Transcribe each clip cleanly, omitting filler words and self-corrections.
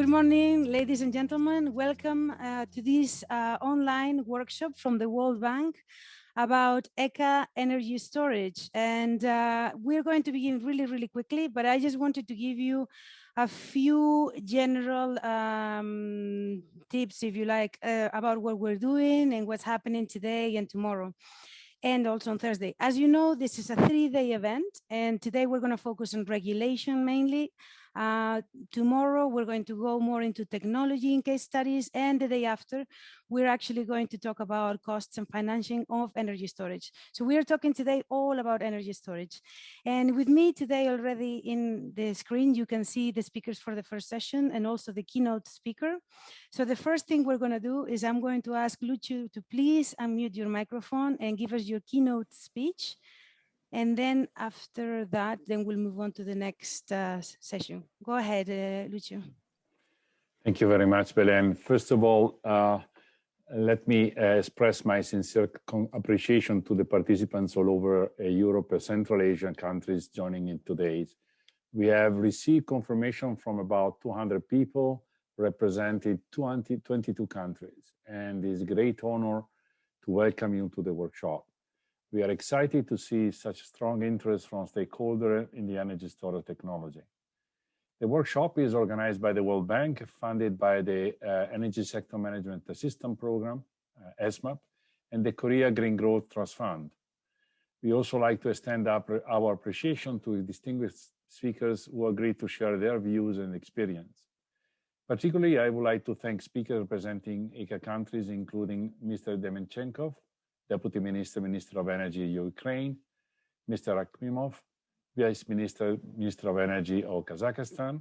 Good morning, ladies and gentlemen. Welcome to this online workshop from the World Bank about ECA energy storage. And we're going to begin really quickly, but I just wanted to give you a few general tips, if you like, about what we're doing and what's happening today and tomorrow, and also on Thursday. As you know, this is a 3-day event, and today we're going to focus on regulation mainly. Tomorrow, we're going to go more into technology and case studies, and the day after, we're actually going to talk about costs and financing of energy storage. So we are talking today all about energy storage. And with me today already in the screen, you can see the speakers for the first session and also the keynote speaker. So the first thing we're going to do is I'm going to ask Lucio to please unmute your microphone and give us your keynote speech. And then after that, then we'll move on to the next session. Go ahead, Lucio. Thank you very much, Belen. First of all, let me express my sincere appreciation to the participants all over Europe and Central Asian countries joining in today. We have received confirmation from about 200 people representing 22 countries, and it's a great honor to welcome you to the workshop. We are excited to see such strong interest from stakeholders in the energy storage technology. The workshop is organized by the World Bank, funded by the Energy Sector Management Assistance Program, ESMAP, and the Korea Green Growth Trust Fund. We also like to extend our appreciation to distinguished speakers who agreed to share their views and experience. Particularly, I would like to thank speakers representing ECA countries, including Mr. Demenchenkov, Deputy Minister, Minister of Energy, Ukraine, Mr. Akhimov, Vice Minister, Minister of Energy of Kazakhstan,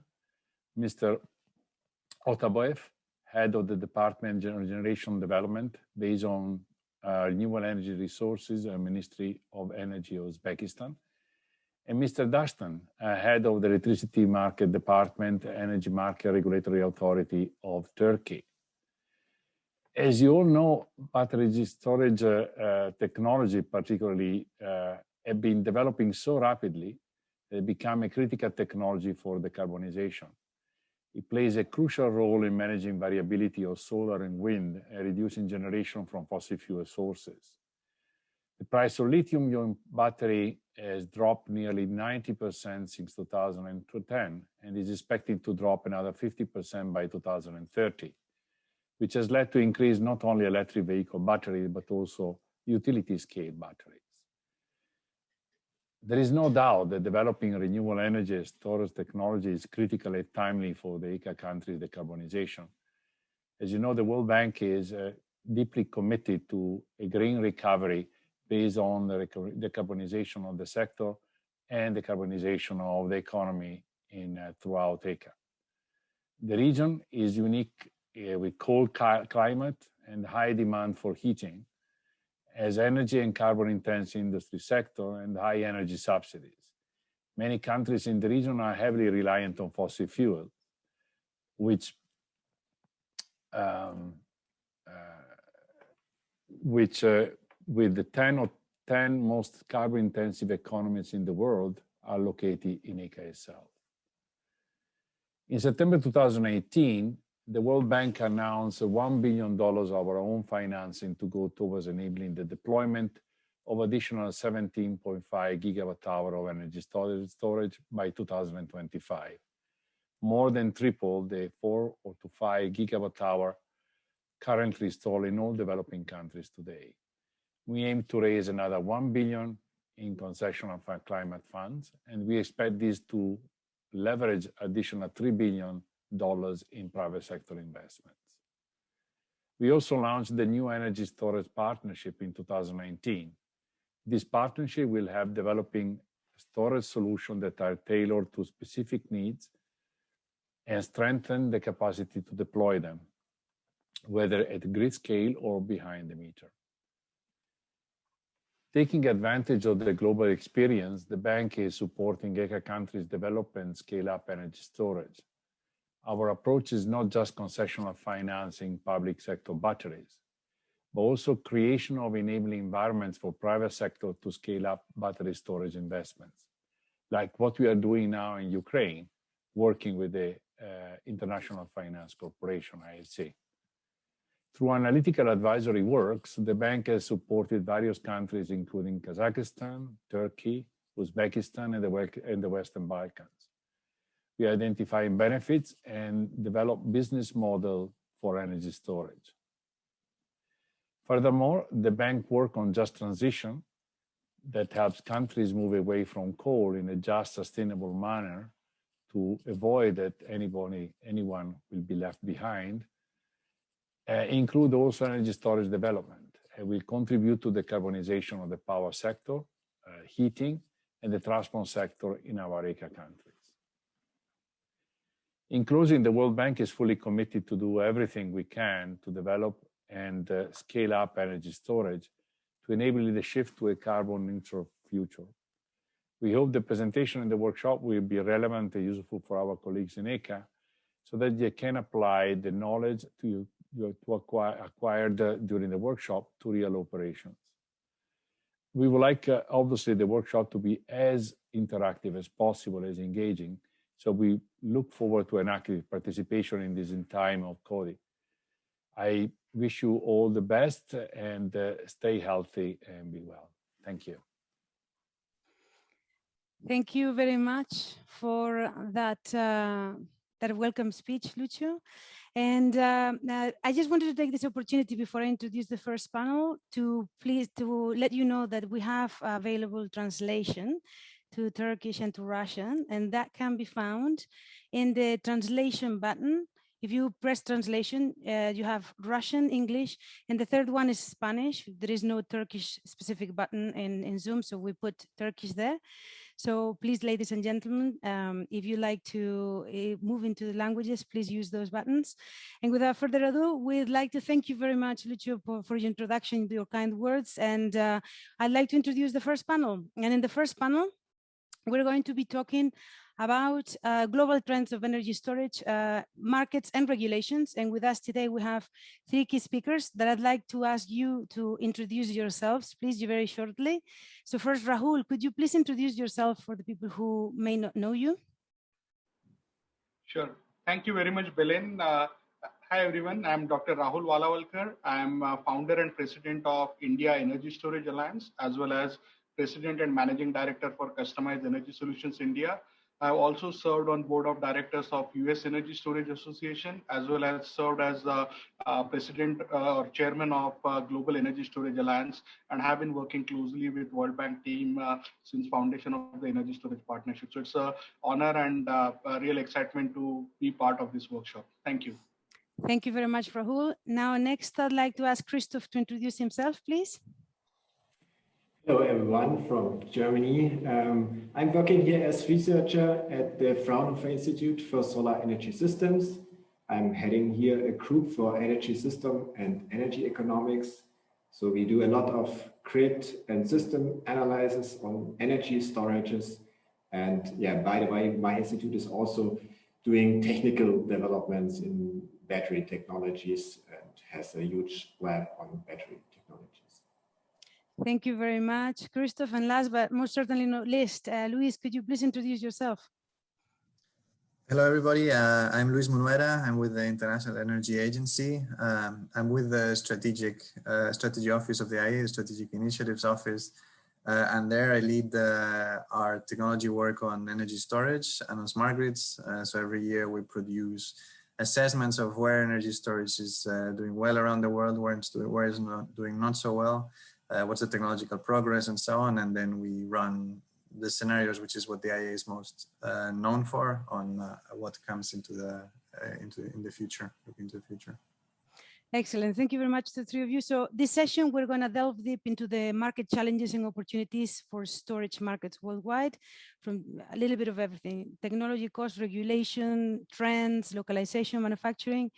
Mr. Otaboev, Head of the Department of Generation Development based on Renewable Energy Resources and Ministry of Energy of Uzbekistan, and Mr. Dashtan, Head of the Electricity Market Department, Energy Market Regulatory Authority of Turkey. As you all know, battery storage technology particularly have been developing so rapidly, they become a critical technology for decarbonization. It plays a crucial role in managing variability of solar and wind and reducing generation from fossil fuel sources. The price of lithium-ion battery has dropped nearly 90% since 2010 and is expected to drop another 50% by 2030. Which has led to increase not only electric vehicle batteries, but also utility scale batteries. There is no doubt that developing renewable energy storage technology is critical and timely for the ECA countries' decarbonization. As you know, the World Bank is deeply committed to a green recovery based on the decarbonization of the sector and decarbonization of the economy throughout ECA. The region is unique with cold climate and high demand for heating, as energy and carbon-intensive industry sector and high energy subsidies. Many countries in the region are heavily reliant on fossil fuel, which with the 10 most carbon-intensive economies in the world are located in ECA itself. In September 2018, the World Bank announced $1 billion of our own financing to go towards enabling the deployment of additional 17.5 gigawatt hour of energy storage by 2025, more than triple the 4 to 5 gigawatt hour currently installed in all developing countries today. We aim to raise another 1 billion in concessional climate funds, and we expect this to leverage additional $3 billion in private sector investments. We also launched the new energy storage partnership in 2019. This partnership will help developing storage solutions that are tailored to specific needs and strengthen the capacity to deploy them, whether at grid scale or behind the meter. Taking advantage of the global experience, the bank is supporting ECA countries develop and scale up energy storage. Our approach is not just concessional financing public sector batteries, but also creation of enabling environments for private sector to scale up battery storage investments, like what we are doing now in Ukraine, working with the International Finance Corporation, IFC. Through analytical advisory works, the bank has supported various countries, including Kazakhstan, Turkey, Uzbekistan, and the Western Balkans. We identify benefits and develop business model for energy storage. Furthermore, the bank works on just transition that helps countries move away from coal in a just, sustainable manner to avoid that anyone will be left behind. Include also energy storage development. Will contribute to the decarbonization of the power sector, heating, and the transport sector in our ECA countries. In closing, the World Bank is fully committed to do everything we can to develop and scale up energy storage to enable the shift to a carbon neutral future. We hope the presentation in the workshop will be relevant and useful for our colleagues in ECA so that they can apply the knowledge acquired during the workshop to real operations. We would like, obviously, the workshop to be as interactive as possible, as engaging. So we look forward to an active participation in this time of COVID. I wish you all the best and stay healthy and be well. Thank you. Thank you very much for that, that welcome speech, Lucio. And I just wanted to take this opportunity before I introduce the first panel to let you know that we have available translation to Turkish and to Russian, and that can be found in the translation button. If you press translation, you have Russian, English, and the third one is Spanish. There is no Turkish specific button in Zoom, so we put Turkish there. So please, ladies and gentlemen, if you like to move into the languages, please use those buttons. And without further ado, we'd like to thank you very much, Lucio, for your introduction, your kind words. And I'd like to introduce the first panel. And in the first panel, we're going to be talking about global trends of energy storage, markets and regulations. And with us today, we have three key speakers that I'd like to ask you to introduce yourselves, please, very shortly. So first, Rahul, could you please introduce yourself for the people who may not know you? Sure. Thank you very much, Belen. Hi, everyone. I'm Dr. Rahul Walawalkar. I'm founder and president of India Energy Storage Alliance, as well as president and managing director for Customized Energy Solutions India. I've also served on board of directors of US Energy Storage Association, as well as served as president or chairman of Global Energy Storage Alliance, and have been working closely with World Bank team since foundation of the Energy Storage Partnership. So it's an honor and a real excitement to be part of this workshop. Thank you. Thank you very much, Rahul. Now, next, I'd like to ask Christoph to introduce himself, please. Hello, everyone from Germany. I'm working here as researcher at the Fraunhofer Institute for Solar Energy Systems. I'm heading here a group for energy system and energy economics. So we do a lot of grid and system analysis on energy storages. And yeah, by the way, my institute is also doing technical developments in battery technologies and has a huge lab on battery technologies. Thank you very much, Christoph. And last but most certainly not least, Luis, could you please introduce yourself? Hello, everybody. I'm Luis Munuera. I'm with the International Energy Agency. I'm with the Strategy Office of the IEA, the Strategic Initiatives Office. And there I lead our technology work on energy storage and on smart grids. So every year we produce assessments of where energy storage is doing well around the world, where it's not doing not so well. What's the technological progress and so on, and then we run the scenarios, which is what the IEA is most known for, on what comes into the future, looking into the future. Excellent. Thank you very much to the three of you. So this session, we're going to delve deep into the market challenges and opportunities for storage markets worldwide, from a little bit of everything: technology, cost, regulation, trends, localization, manufacturing,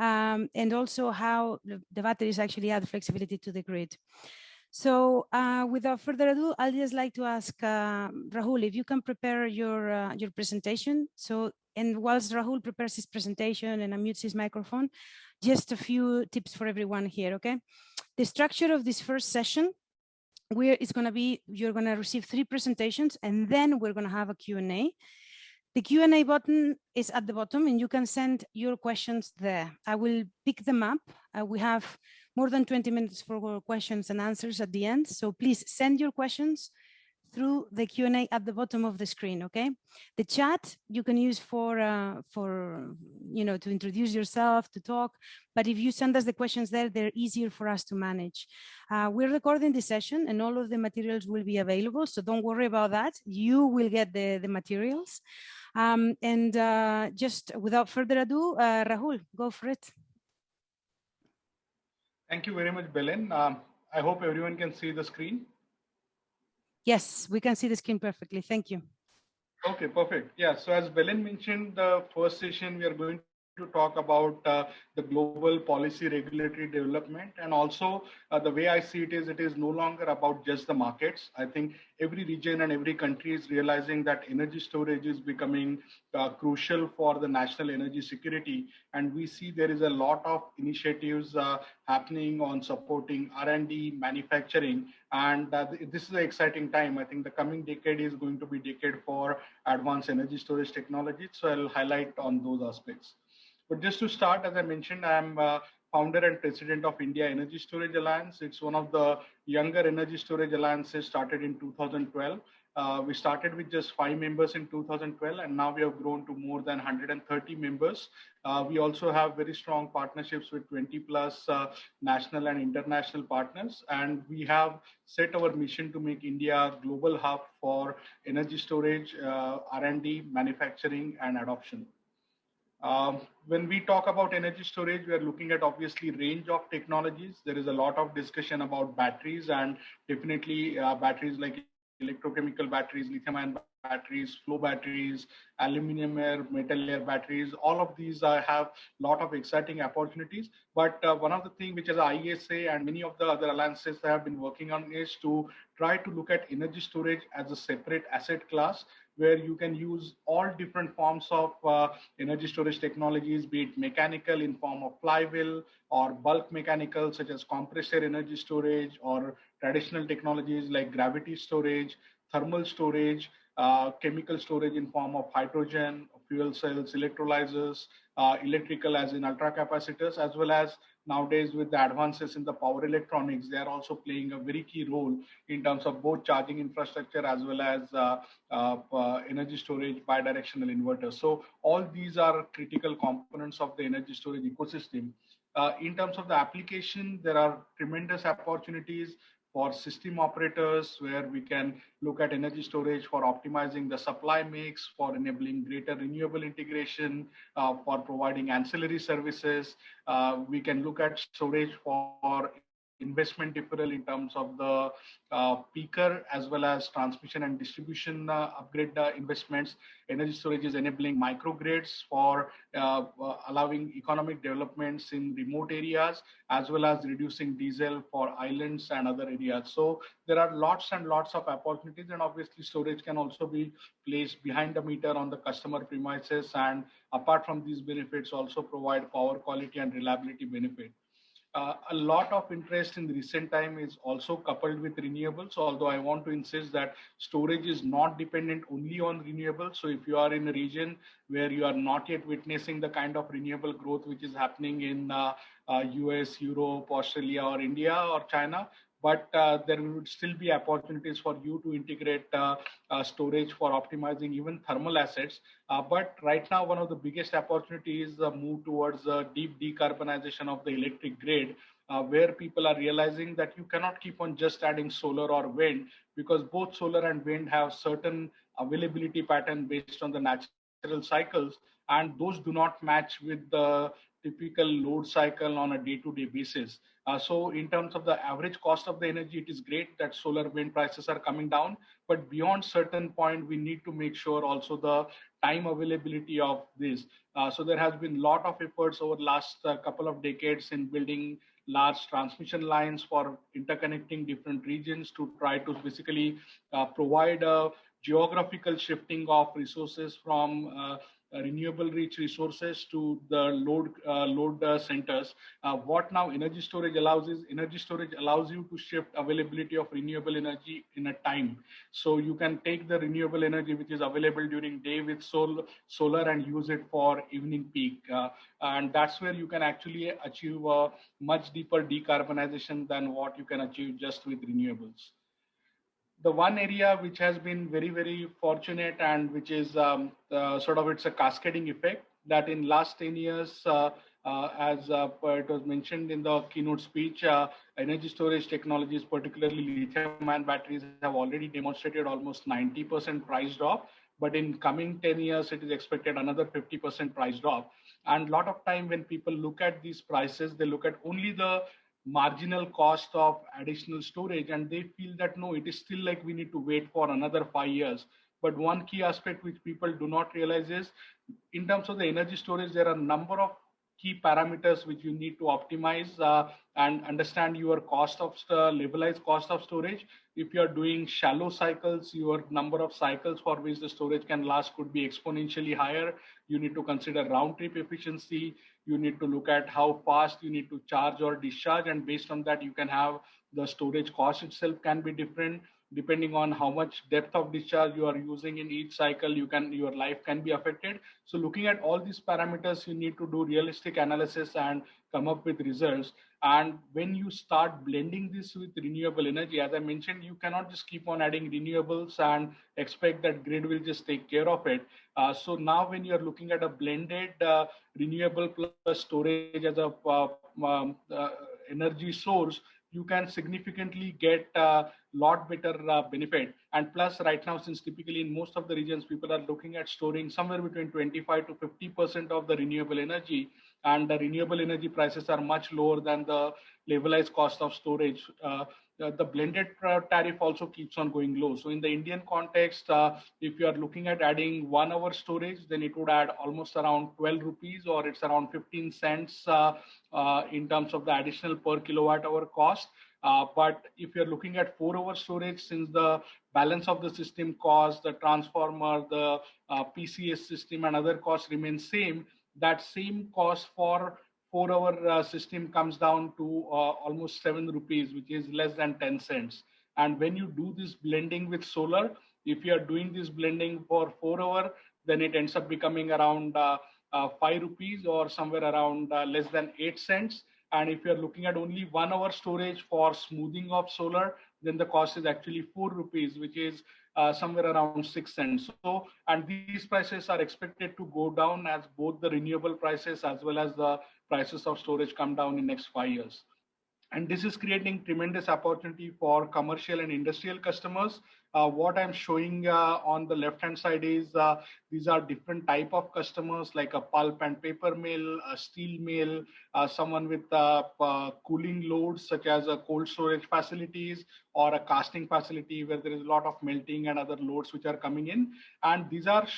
and also how the batteries actually add flexibility to the grid. So without further ado, I'd just like to ask Rahul, if you can prepare your presentation. So, and whilst Rahul prepares his presentation and unmutes his microphone, just a few tips for everyone here, okay? The structure of this first session, it's going to be, you're going to receive 3 presentations, and then we're going to have a Q&A. The Q&A button is at the bottom and you can send your questions there. I will pick them up. We have more than 20 minutes for questions and answers at the end. So please send your questions through the Q&A at the bottom of the screen, okay? The chat you can use for to introduce yourself, to talk, but if you send us the questions there, they're easier for us to manage. We're recording this session and all of the materials will be available, so don't worry about that. You will get the materials. Just without further ado, Rahul, go for it. Thank you very much, Belen. I hope everyone can see the screen. Yes, we can see the screen perfectly. Thank you. Okay, perfect. Yeah, so as Belen mentioned, the first session, we are going to talk about the global policy regulatory development. And also the way I see it is no longer about just the markets. I think every region and every country is realizing that energy storage is becoming crucial for the national energy security. And we see there is a lot of initiatives happening on supporting R&D, manufacturing. And this is an exciting time. I think the coming decade is going to be a decade for advanced energy storage technology. So I'll highlight on those aspects. But just to start, as I mentioned, I'm founder and president of India Energy Storage Alliance. It's one of the younger energy storage alliances started in 2012. We started with just 5 members in 2012, and now we have grown to more than 130 members. We also have very strong partnerships with 20 plus national and international partners. And we have set our mission to make India a global hub for energy storage, R&D, manufacturing, and adoption. When we talk about energy storage, we are looking at obviously range of technologies. There is a lot of discussion about batteries, and definitely batteries like electrochemical batteries, lithium-ion batteries, flow batteries, aluminum air, metal air batteries. All of these have a lot of exciting opportunities. But one of the things which is IESA and many of the other alliances have been working on is to try to look at energy storage as a separate asset class, where you can use all different forms of energy storage technologies, be it mechanical in form of flywheel, or bulk mechanical such as compressed air energy storage, or traditional technologies like gravity storage, thermal storage, chemical storage in form of hydrogen, fuel cells, electrolyzers, electrical as in ultracapacitors, as well as nowadays with the advances in the power electronics, they are also playing a very key role in terms of both charging infrastructure as well as energy storage bidirectional inverters. So all these are critical components of the energy storage ecosystem. In terms of the application, there are tremendous opportunities for system operators, where we can look at energy storage for optimizing the supply mix, for enabling greater renewable integration, for providing ancillary services. We can look at storage for investment deferral in terms of the peaker as well as transmission and distribution upgrade investments. Energy storage is enabling microgrids for allowing economic developments in remote areas, as well as reducing diesel for islands and other areas. So there are lots and lots of opportunities, and obviously storage can also be placed behind the meter on the customer premises, and apart from these benefits also provide power quality and reliability benefit. A lot of interest in the recent time is also coupled with renewables, although I want to insist that storage is not dependent only on renewables. So if you are in a region where you are not yet witnessing the kind of renewable growth which is happening in US, Europe, Australia, or India, or China, but there would still be opportunities for you to integrate storage for optimizing even thermal assets. But right now, one of the biggest opportunities is the move towards deep decarbonization of the electric grid, where people are realizing that you cannot keep on just adding solar or wind, because both solar and wind have certain availability pattern based on the natural cycles, and those do not match with the typical load cycle on a day-to-day basis. So in terms of the average cost of the energy, it is great that solar wind prices are coming down, but beyond certain point, we need to make sure also the time availability of this. So there has been a lot of efforts over the last couple of decades in building large transmission lines for interconnecting different regions to try to basically provide a geographical shifting of resources from renewable rich resources to the load centers. What now energy storage allows is energy storage allows you to shift availability of renewable energy in a time. So you can take the renewable energy which is available during day with solar and use it for evening peak. And that's where you can actually achieve a much deeper decarbonization than what you can achieve just with renewables. The one area which has been very, very fortunate and which is sort of it's a cascading effect that in last 10 years, as it was mentioned in the keynote speech, energy storage technologies, particularly lithium-ion batteries, have already demonstrated almost 90% price drop. But in coming 10 years, it is expected another 50% price drop. And a lot of time when people look at these prices, they look at only the marginal cost of additional storage and they feel that no, it is still like we need to wait for another 5 years. But one key aspect which people do not realize is in terms of the energy storage, there are a number of key parameters which you need to optimize and understand your cost of levelized cost of storage. If you are doing shallow cycles, your number of cycles for which the storage can last could be exponentially higher. You need to consider round trip efficiency. You need to look at how fast you need to charge or discharge. And based on that, you can have the storage cost itself can be different. Depending on how much depth of discharge you are using in each cycle, your life can be affected. So looking at all these parameters, you need to do realistic analysis and come up with results. And when you start blending this with renewable energy, as I mentioned, you cannot just keep on adding renewables and expect that grid will just take care of it. So now when you're looking at a blended renewable plus storage as a energy source, you can significantly get a lot better benefit. And plus right now, since typically in most of the regions, people are looking at storing somewhere between 25 to 50% of the renewable energy, and the renewable energy prices are much lower than the levelized cost of storage. The blended tariff also keeps on going low. So in the Indian context, if you are looking at adding 1 hour storage, then it would add almost around 12 rupees or it's around 15 cents in terms of the additional per kilowatt hour cost. But if you're looking at 4 hour storage, since the balance of the system cost, the transformer, the PCS system and other costs remain same, that same cost for 4 hour system comes down to almost 7 rupees, which is less than 10 cents. And when you do this blending with solar, if you are doing this blending for 4 hour, then it ends up becoming around 5 rupees or somewhere around less than 8 cents. And if you're looking at only 1 hour storage for smoothing of solar, then the cost is actually 4 rupees, which is somewhere around 6 cents. So, and these prices are expected to go down as both the renewable prices as well as the prices of storage come down in next 5 years. And this is creating tremendous opportunity for commercial and industrial customers. What I'm showing on the left-hand side is these are different type of customers like a pulp and paper mill, a steel mill, someone with cooling loads such as cold storage facilities or a casting facility where there is a lot of melting and other loads which are coming in. And these are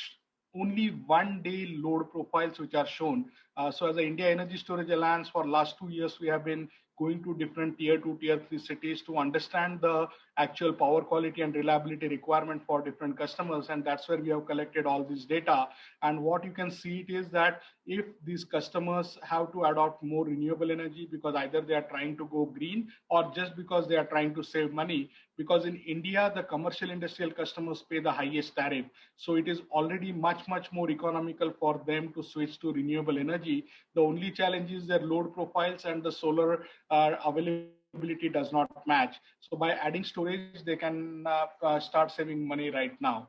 only 1 day load profiles which are shown. So as the India Energy Storage Alliance for last 2 years, we have been going to different tier 2, tier 3 cities to understand the actual power quality and reliability requirement for different customers. And that's where we have collected all this data. And what you can see it is that if these customers have to adopt more renewable energy because either they are trying to go green or just because they are trying to save money, because in India, the commercial industrial customers pay the highest tariff. So it is already much, much more economical for them to switch to renewable energy. The only challenge is their load profiles and the solar availability does not match. So by adding storage, they can start saving money right now.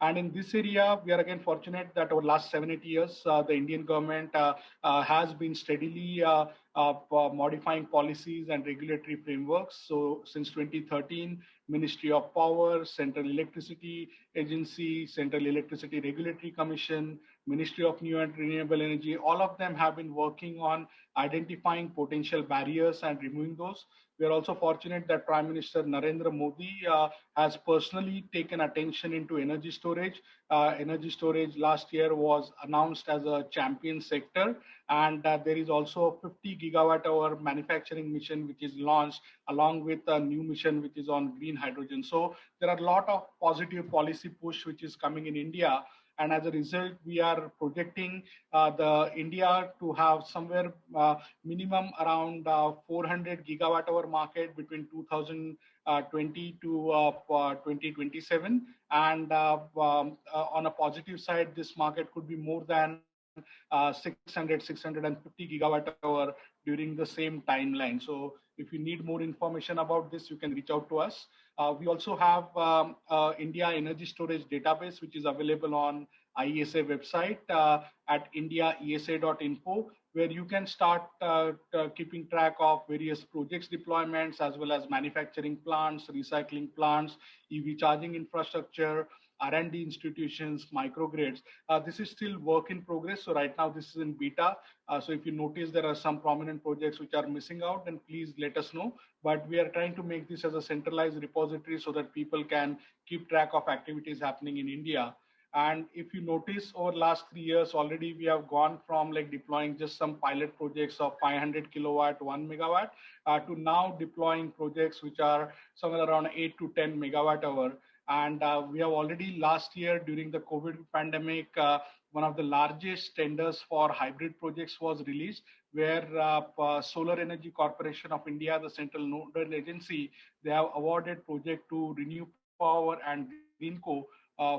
And in this area, we are again fortunate that over the last 7-8 years, the Indian government has been steadily modifying policies and regulatory frameworks. So since 2013, Ministry of Power, Central Electricity Agency, Central Electricity Regulatory Commission, Ministry of New and Renewable Energy, all of them have been working on identifying potential barriers and removing those. We are also fortunate that Prime Minister Narendra Modi has personally taken attention into energy storage. Energy storage last year was announced as a champion sector, and there is also a 50 gigawatt hour manufacturing mission which is launched along with a new mission which is on green hydrogen. So there are a lot of positive policy push which is coming in India. And as a result, we are projecting the India to have somewhere minimum around 400 gigawatt hour market between 2020 to 2027. And on a positive side, this market could be more than 650 gigawatt hour during the same timeline. So if you need more information about this, you can reach out to us. We also have India Energy Storage Database, which is available on IESA website at indiaesa.info, where you can start keeping track of various projects deployments, as well as manufacturing plants, recycling plants, EV charging infrastructure, R&D institutions, microgrids. This is still work in progress. So right now this is in beta. So if you notice there are some prominent projects which are missing out, then please let us know. But we are trying to make this as a centralized repository so that people can keep track of activities happening in India. And if you notice, over last 3 years already, we have gone from like deploying just some pilot projects of 500 kilowatt, 1 megawatt, to now deploying projects which are somewhere around 8 to 10 megawatt hour. And we have already last year during the COVID pandemic, one of the largest tenders for hybrid projects was released, where Solar Energy Corporation of India, the central nodal agency, they have awarded project to Renew Power and Greenco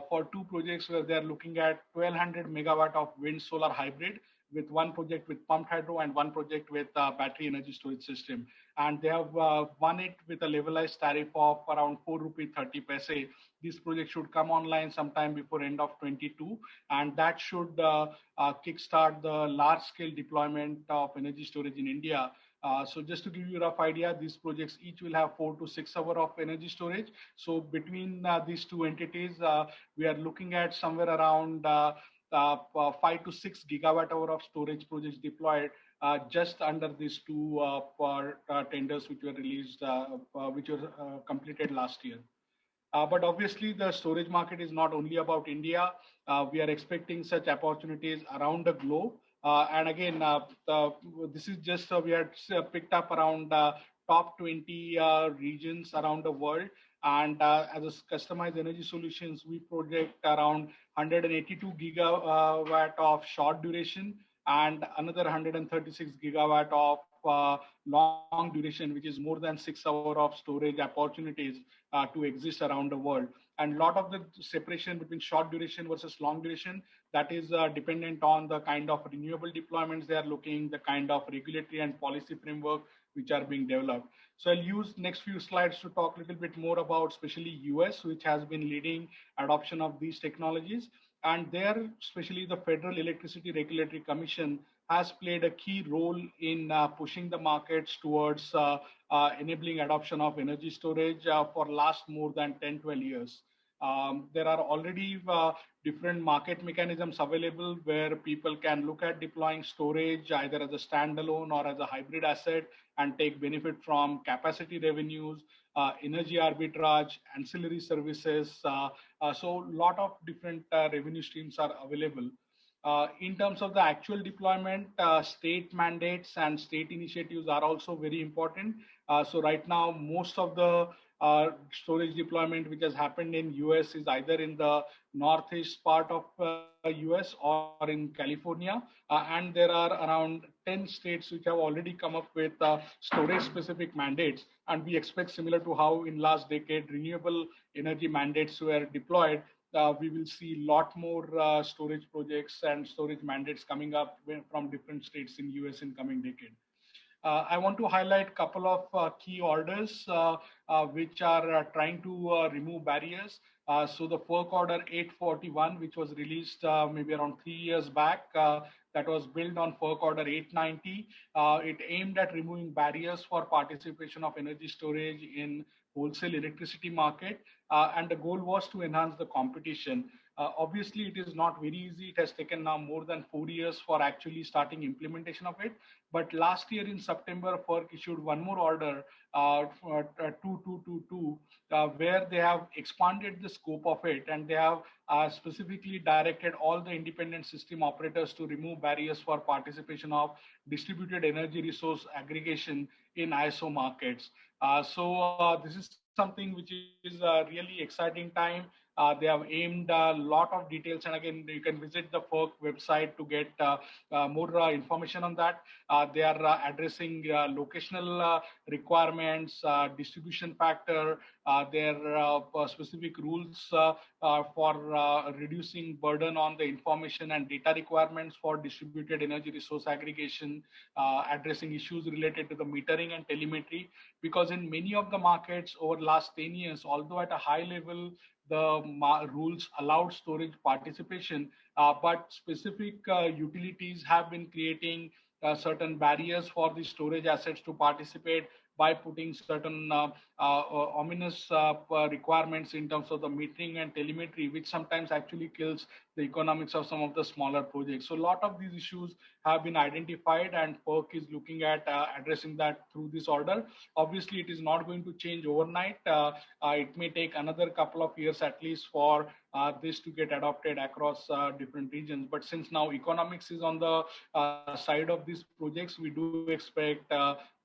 for two projects where they are looking at 1200 megawatt of wind solar hybrid, with one project with pumped hydro and one project with battery energy storage system. And they have won it with a levelized tariff of around 4 rupee 30 paise. This project should come online sometime before end of 22, and that should kickstart the large scale deployment of energy storage in India. So just to give you a rough idea, these projects each will have 4 to 6 hours of energy storage. So between these two entities, we are looking at somewhere around 5 to 6 gigawatt hour of storage projects deployed just under these two tenders which were released, which were completed last year. But obviously, the storage market is not only about India. We are expecting such opportunities around the globe. And again, this is just, we had picked up around top 20 regions around the world. And as a customized energy solutions, we project around 182 gigawatt of short duration and another 136 gigawatt of long duration, which is more than 6 hours of storage opportunities to exist around the world. And a lot of the separation between short duration versus long duration, that is dependent on the kind of renewable deployments they are looking, the kind of regulatory and policy framework which are being developed. So I'll use next few slides to talk a little bit more about especially US, which has been leading adoption of these technologies. And there, especially the Federal Electricity Regulatory Commission has played a key role in pushing the markets towards enabling adoption of energy storage for last more than 10, 12 years. There are already different market mechanisms available where people can look at deploying storage either as a standalone or as a hybrid asset and take benefit from capacity revenues, energy arbitrage, ancillary services. So a lot of different revenue streams are available. In terms of the actual deployment, state mandates and state initiatives are also very important. So right now, most of the storage deployment which has happened in US is either in the northeast part of US or in California. And there are around 10 states which have already come up with storage specific mandates. And we expect, similar to how in last decade renewable energy mandates were deployed, we will see a lot more storage projects and storage mandates coming up from different states in US in coming decade. I want to highlight a couple of key orders which are trying to remove barriers. So the FERC order 841, which was released maybe around 3 years back, that was built on FERC order 890. It aimed at removing barriers for participation of energy storage in wholesale electricity market. And the goal was to enhance the competition. Obviously, it is not very easy. It has taken now more than 4 years for actually starting implementation of it. But last year in September, FERC issued one more order, 2222, where they have expanded the scope of it, and they have specifically directed all the independent system operators to remove barriers for participation of distributed energy resource aggregation in ISO markets. So this is something which is a really exciting time. They have aimed a lot of details, and again, you can visit the FERC website to get more information on that. They are addressing locational requirements, distribution factor, their specific rules for reducing burden on the information and data requirements for distributed energy resource aggregation, addressing issues related to the metering and telemetry. Because in many of the markets over the last 10 years, although at a high level, the rules allowed storage participation, but specific utilities have been creating certain barriers for the storage assets to participate by putting certain ominous requirements in terms of the metering and telemetry, which sometimes actually kills the economics of some of the smaller projects. So a lot of these issues have been identified, and FERC is looking at addressing that through this order. Obviously, it is not going to change overnight. It may take another couple of years at least for this to get adopted across different regions. But since now economics is on the side of these projects, we do expect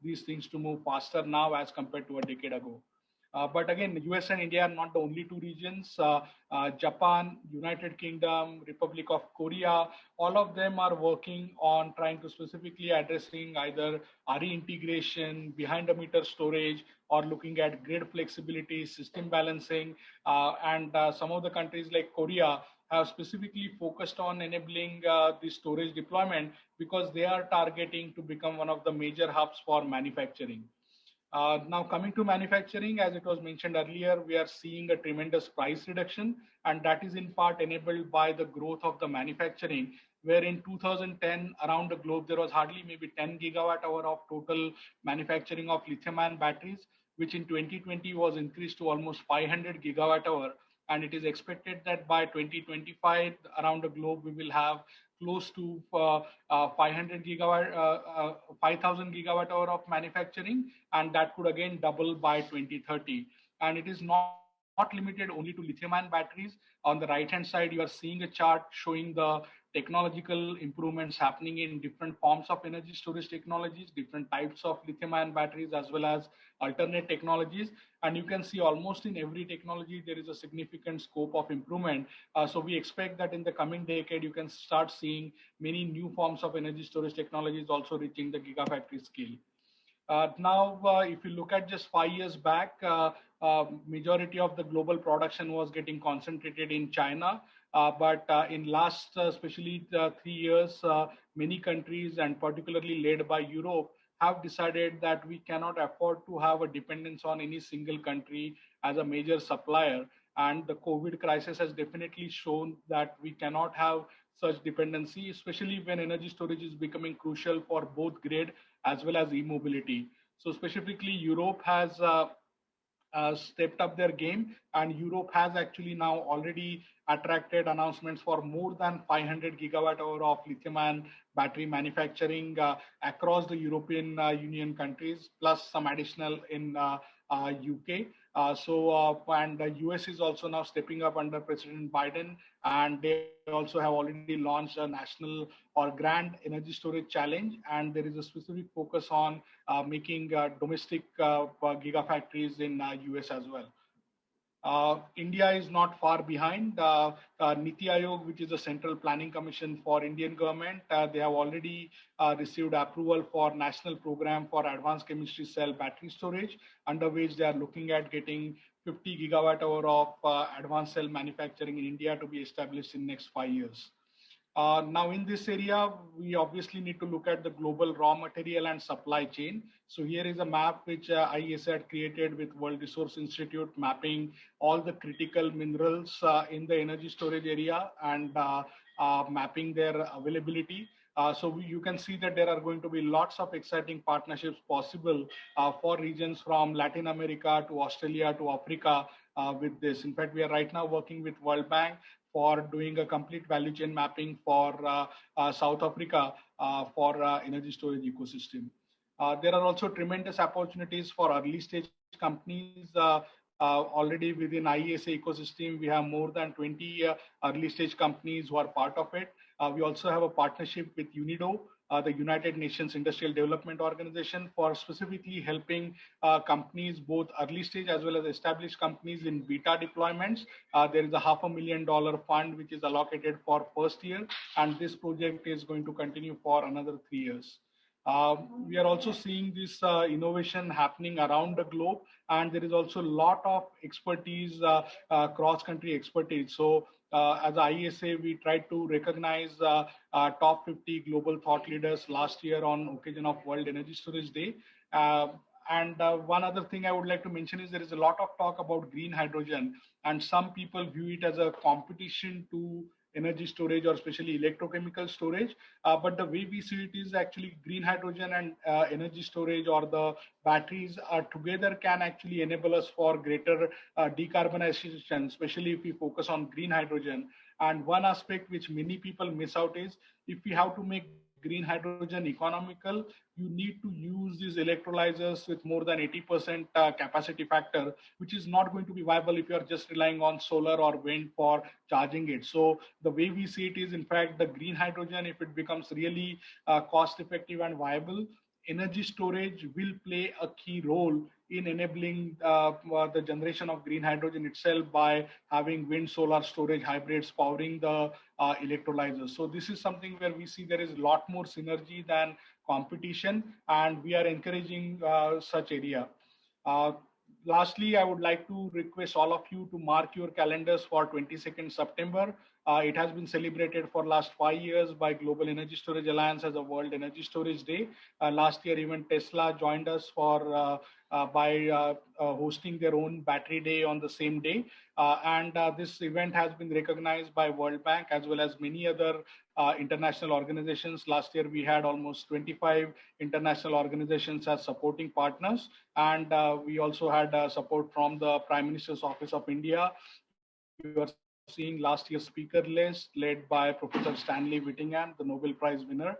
these things to move faster now as compared to a decade ago. But again, the US and India are not the only two regions. Japan, United Kingdom, Republic of Korea, all of them are working on trying to specifically addressing either RE integration, behind the meter storage, or looking at grid flexibility, system balancing. And some of the countries like Korea have specifically focused on enabling the storage deployment because they are targeting to become one of the major hubs for manufacturing. Now coming to manufacturing, as it was mentioned earlier, we are seeing a tremendous price reduction, and that is in part enabled by the growth of the manufacturing, where in 2010 around the globe, there was hardly maybe 10 gigawatt hour of total manufacturing of lithium-ion batteries, which in 2020 was increased to almost 500 gigawatt hour. And it is expected that by 2025 around the globe, we will have close to 5,000 gigawatt hour of manufacturing, and that could again double by 2030. And it is not limited only to lithium-ion batteries. On the right-hand side, you are seeing a chart showing the technological improvements happening in different forms of energy storage technologies, different types of lithium-ion batteries, as well as alternate technologies. And you can see almost in every technology, there is a significant scope of improvement. So we expect that in the coming decade, you can start seeing many new forms of energy storage technologies also reaching the gigafactory scale. Now, if you look at just 5 years back, majority of the global production was getting concentrated in China. But in last, especially 3 years, many countries, and particularly led by Europe, have decided that we cannot afford to have a dependence on any single country as a major supplier. And the COVID crisis has definitely shown that we cannot have such dependency, especially when energy storage is becoming crucial for both grid as well as e-mobility. So specifically, Europe has stepped up their game, and Europe has actually now already attracted announcements for more than 500 gigawatt hour of lithium-ion battery manufacturing across the European Union countries, plus some additional in UK. And the US is also now stepping up under President Biden, and they also have already launched a national or grand energy storage challenge. And there is a specific focus on making domestic gigafactories in US as well. India is not far behind. Niti Aayog, which is the Central Planning Commission for Indian government, they have already received approval for National Program for Advanced Chemistry Cell Battery Storage, under which they are looking at getting 50 gigawatt hour of advanced cell manufacturing in India to be established in next 5 years. Now in this area, we obviously need to look at the global raw material and supply chain. So here is a map which IESA had created with World Resource Institute, mapping all the critical minerals in the energy storage area and mapping their availability. So you can see that there are going to be lots of exciting partnerships possible for regions from Latin America to Australia to Africa with this. In fact, we are right now working with World Bank for doing a complete value chain mapping for South Africa for energy storage ecosystem. There are also tremendous opportunities for early stage companies. Already within IESA ecosystem, we have more than 20 early stage companies who are part of it. We also have a partnership with UNIDO the United Nations Industrial Development Organization, for specifically helping companies, both early stage as well as established companies, in beta deployments. There is a $500,000 fund which is allocated for first year, and this project is going to continue for another 3 years. We are also seeing this innovation happening around the globe, and there is also a lot of expertise, cross-country expertise. So as IESA, we tried to recognize top 50 global thought leaders last year on occasion of World Energy Storage Day. And one other thing I would like to mention is there is a lot of talk about green hydrogen, and some people view it as a competition to energy storage or especially electrochemical storage. But the way we see it is actually green hydrogen and energy storage, or the batteries together, can actually enable us for greater decarbonization, especially if we focus on green hydrogen. And one aspect which many people miss out is, if we have to make green hydrogen economical, you need to use these electrolyzers with more than 80% capacity factor, which is not going to be viable if you are just relying on solar or wind for charging it. So the way we see it is, in fact, the green hydrogen, if it becomes really cost effective and viable, energy storage will play a key role in enabling the generation of green hydrogen itself by having wind, solar storage hybrids powering the electrolyzers. So this is something where we see there is a lot more synergy than competition, and we are encouraging such area. Lastly, I would like to request all of you to mark your calendars for 22nd September. It has been celebrated for last 5 years by Global Energy Storage Alliance as a World Energy Storage Day. Last year, even Tesla joined us for by hosting their own battery day on the same day. And this event has been recognized by World Bank as well as many other international organizations. Last year, we had almost 25 international organizations as supporting partners. And we also had support from the Prime Minister's Office of India. You are seeing last year's speaker list led by Professor Stanley Whittingham, the Nobel Prize winner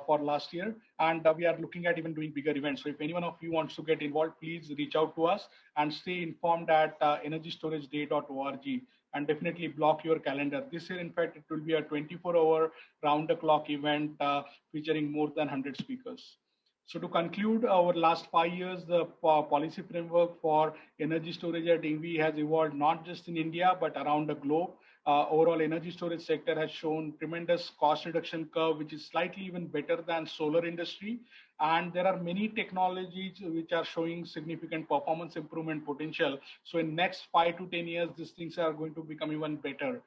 for last year. And we are looking at even doing bigger events. So if anyone of you wants to get involved, please reach out to us and stay informed at energystorageday.org. And definitely block your calendar. This year, in fact, it will be a 24-hour round-the-clock event featuring more than 100 speakers. So to conclude, over last 5 years, the policy framework for energy storage at ENVI has evolved not just in India, but around the globe. Overall energy storage sector has shown tremendous cost reduction curve, which is slightly even better than solar industry. And there are many technologies which are showing significant performance improvement potential. So in next 5 to 10 years, these things are going to become even better.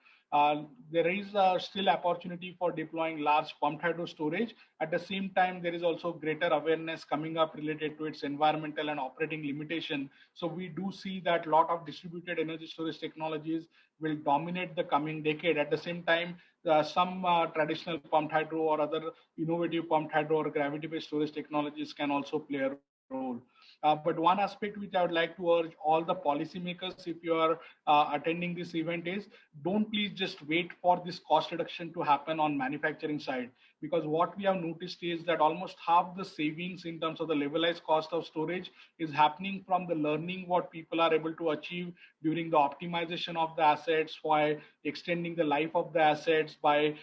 There is still opportunity for deploying large pumped hydro storage. At the same time, there is also greater awareness coming up related to its environmental and operating limitation. So we do see that a lot of distributed energy storage technologies will dominate the coming decade. At the same time, some traditional pumped hydro or other innovative pumped hydro or gravity-based storage technologies can also play a role. But one aspect which I would like to urge all the policymakers, if you are attending this event, is don't please just wait for this cost reduction to happen on manufacturing side. Because what we have noticed is that almost half the savings in terms of the levelized cost of storage is happening from the learning what people are able to achieve during the optimization of the assets, by extending the life of the assets, by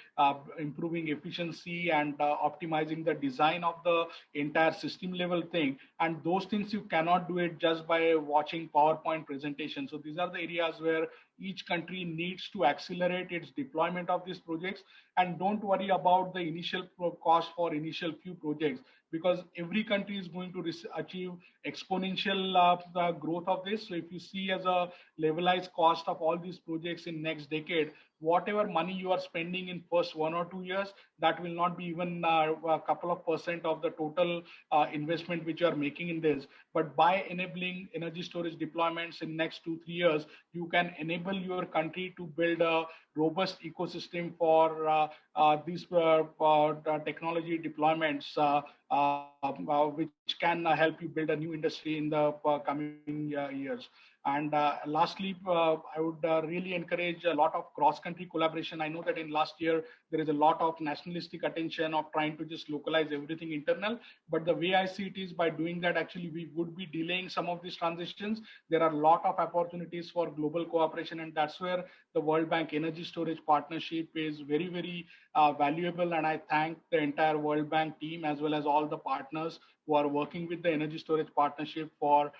improving efficiency and optimizing the design of the entire system level thing. And those things you cannot do it just by watching PowerPoint presentations. So these are the areas where each country needs to accelerate its deployment of these projects. And don't worry about the initial cost for initial few projects, because every country is going to achieve exponential growth of this. So if you see as a levelized cost of all these projects in next decade, whatever money you are spending in first 1 or 2 years, that will not be even a couple of % of the total investment which you are making in this. But by enabling energy storage deployments in next 2-3 years, you can enable your country to build a robust ecosystem for these technology deployments, which can help you build a new industry in the coming years. And lastly, I would really encourage a lot of cross-country collaboration. I know that in last year, there is a lot of nationalistic attention of trying to just localize everything internal. But the way I see it is by doing that, actually, we would be delaying some of these transitions. There are a lot of opportunities for global cooperation. And that's where the World Bank Energy Storage Partnership is very, very valuable. And I thank the entire World Bank team as well as all the partners who are working with the Energy Storage Partnership for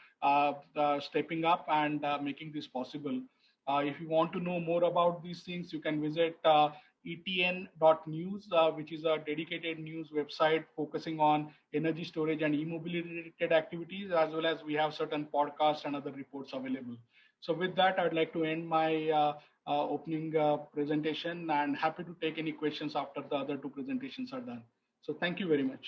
stepping up and making this possible. If you want to know more about these things, you can visit etn.news, which is a dedicated news website focusing on energy storage and e-mobility related activities, as well as we have certain podcasts and other reports available. So with that, I'd like to end my opening presentation, and happy to take any questions after the other two presentations are done. So thank you very much.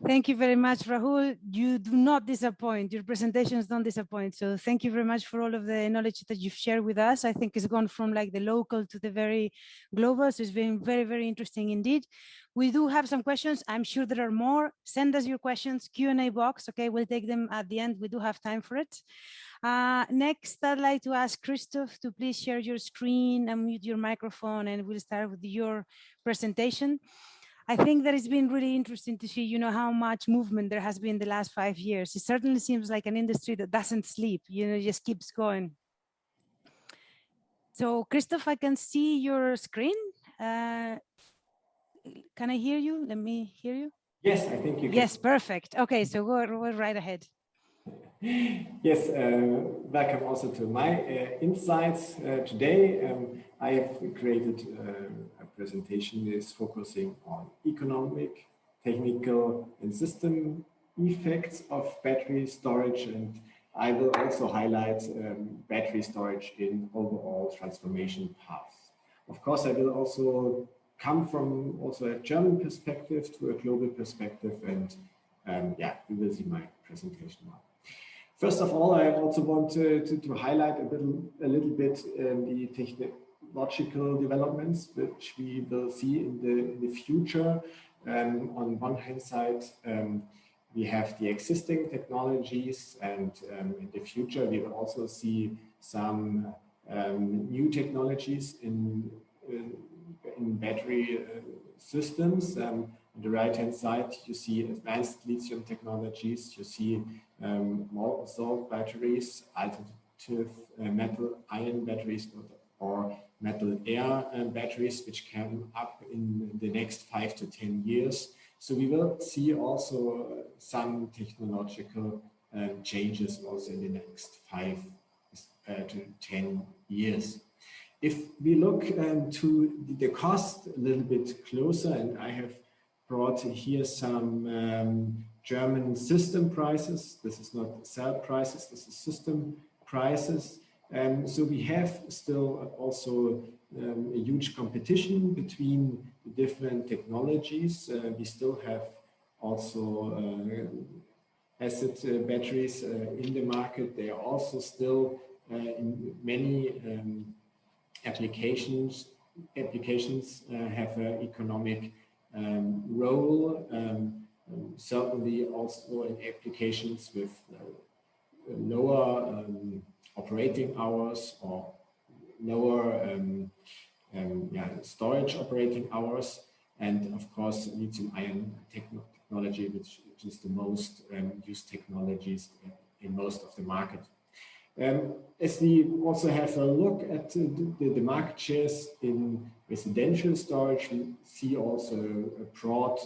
Thank you very much, Rahul. You do not disappoint. Your presentations don't disappoint. So thank you very much for all of the knowledge that you've shared with us. I think it's gone from like the local to the very global. So it's been very, very interesting indeed. We do have some questions. I'm sure there are more. Send us your questions, Q&A box. Okay, we'll take them at the end. We do have time for it. Next, I'd like to ask Christoph to please share your screen and mute your microphone, and we'll start with your presentation. I think that it's been really interesting to see, you know, how much movement there has been the last 5 years. It certainly seems like an industry that doesn't sleep, you know, just keeps going. So, Christoph, I can see your screen. Can I hear you? Let me hear you. Yes, I think you can. Yes, perfect. Okay, so we're right ahead. Yes, welcome also to my insights today. I have created a presentation that is focusing on economic, technical, and system effects of battery storage, and I will also highlight battery storage in overall transformation paths. Of course, I will also come from also a German perspective to a global perspective, and yeah, you will see my presentation now. First of all, I also want to highlight a little bit the technological developments which we will see in the future. On one hand side, we have the existing technologies, and in the future we will also see some new technologies in battery systems. On the right-hand side, you see advanced lithium technologies. You see molten salt batteries, alternative metal ion batteries, or metal air batteries, which come up in the next 5 to 10 years. So we will see also some technological changes also in the next 5 to 10 years. If we look to the cost a little bit closer, and I have brought here some German system prices. This is not cell prices, this is system prices. So we have still also a huge competition between the different technologies. We still have also acid batteries in the market. They are also still in many applications have an economic role. Certainly also in applications with lower operating hours or lower storage operating hours, and of course lithium-ion technology, which is the most used technologies in most of the market. As we also have a look at the market shares in residential storage, we see also a broad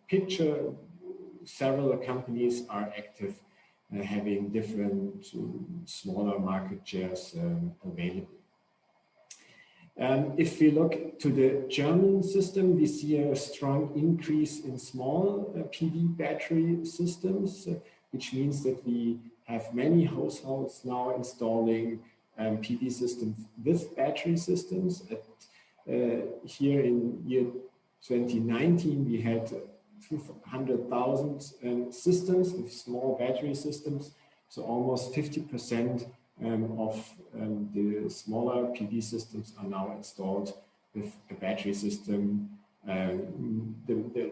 picture. Several companies are active, having different smaller market shares available. If we look to the German system, we see a strong increase in small PV battery systems, which means that we have many households now installing PV systems with battery systems. Here in year 2019, we had 200,000 systems with small battery systems. So almost 50% of the smaller PV systems are now installed with a battery system. The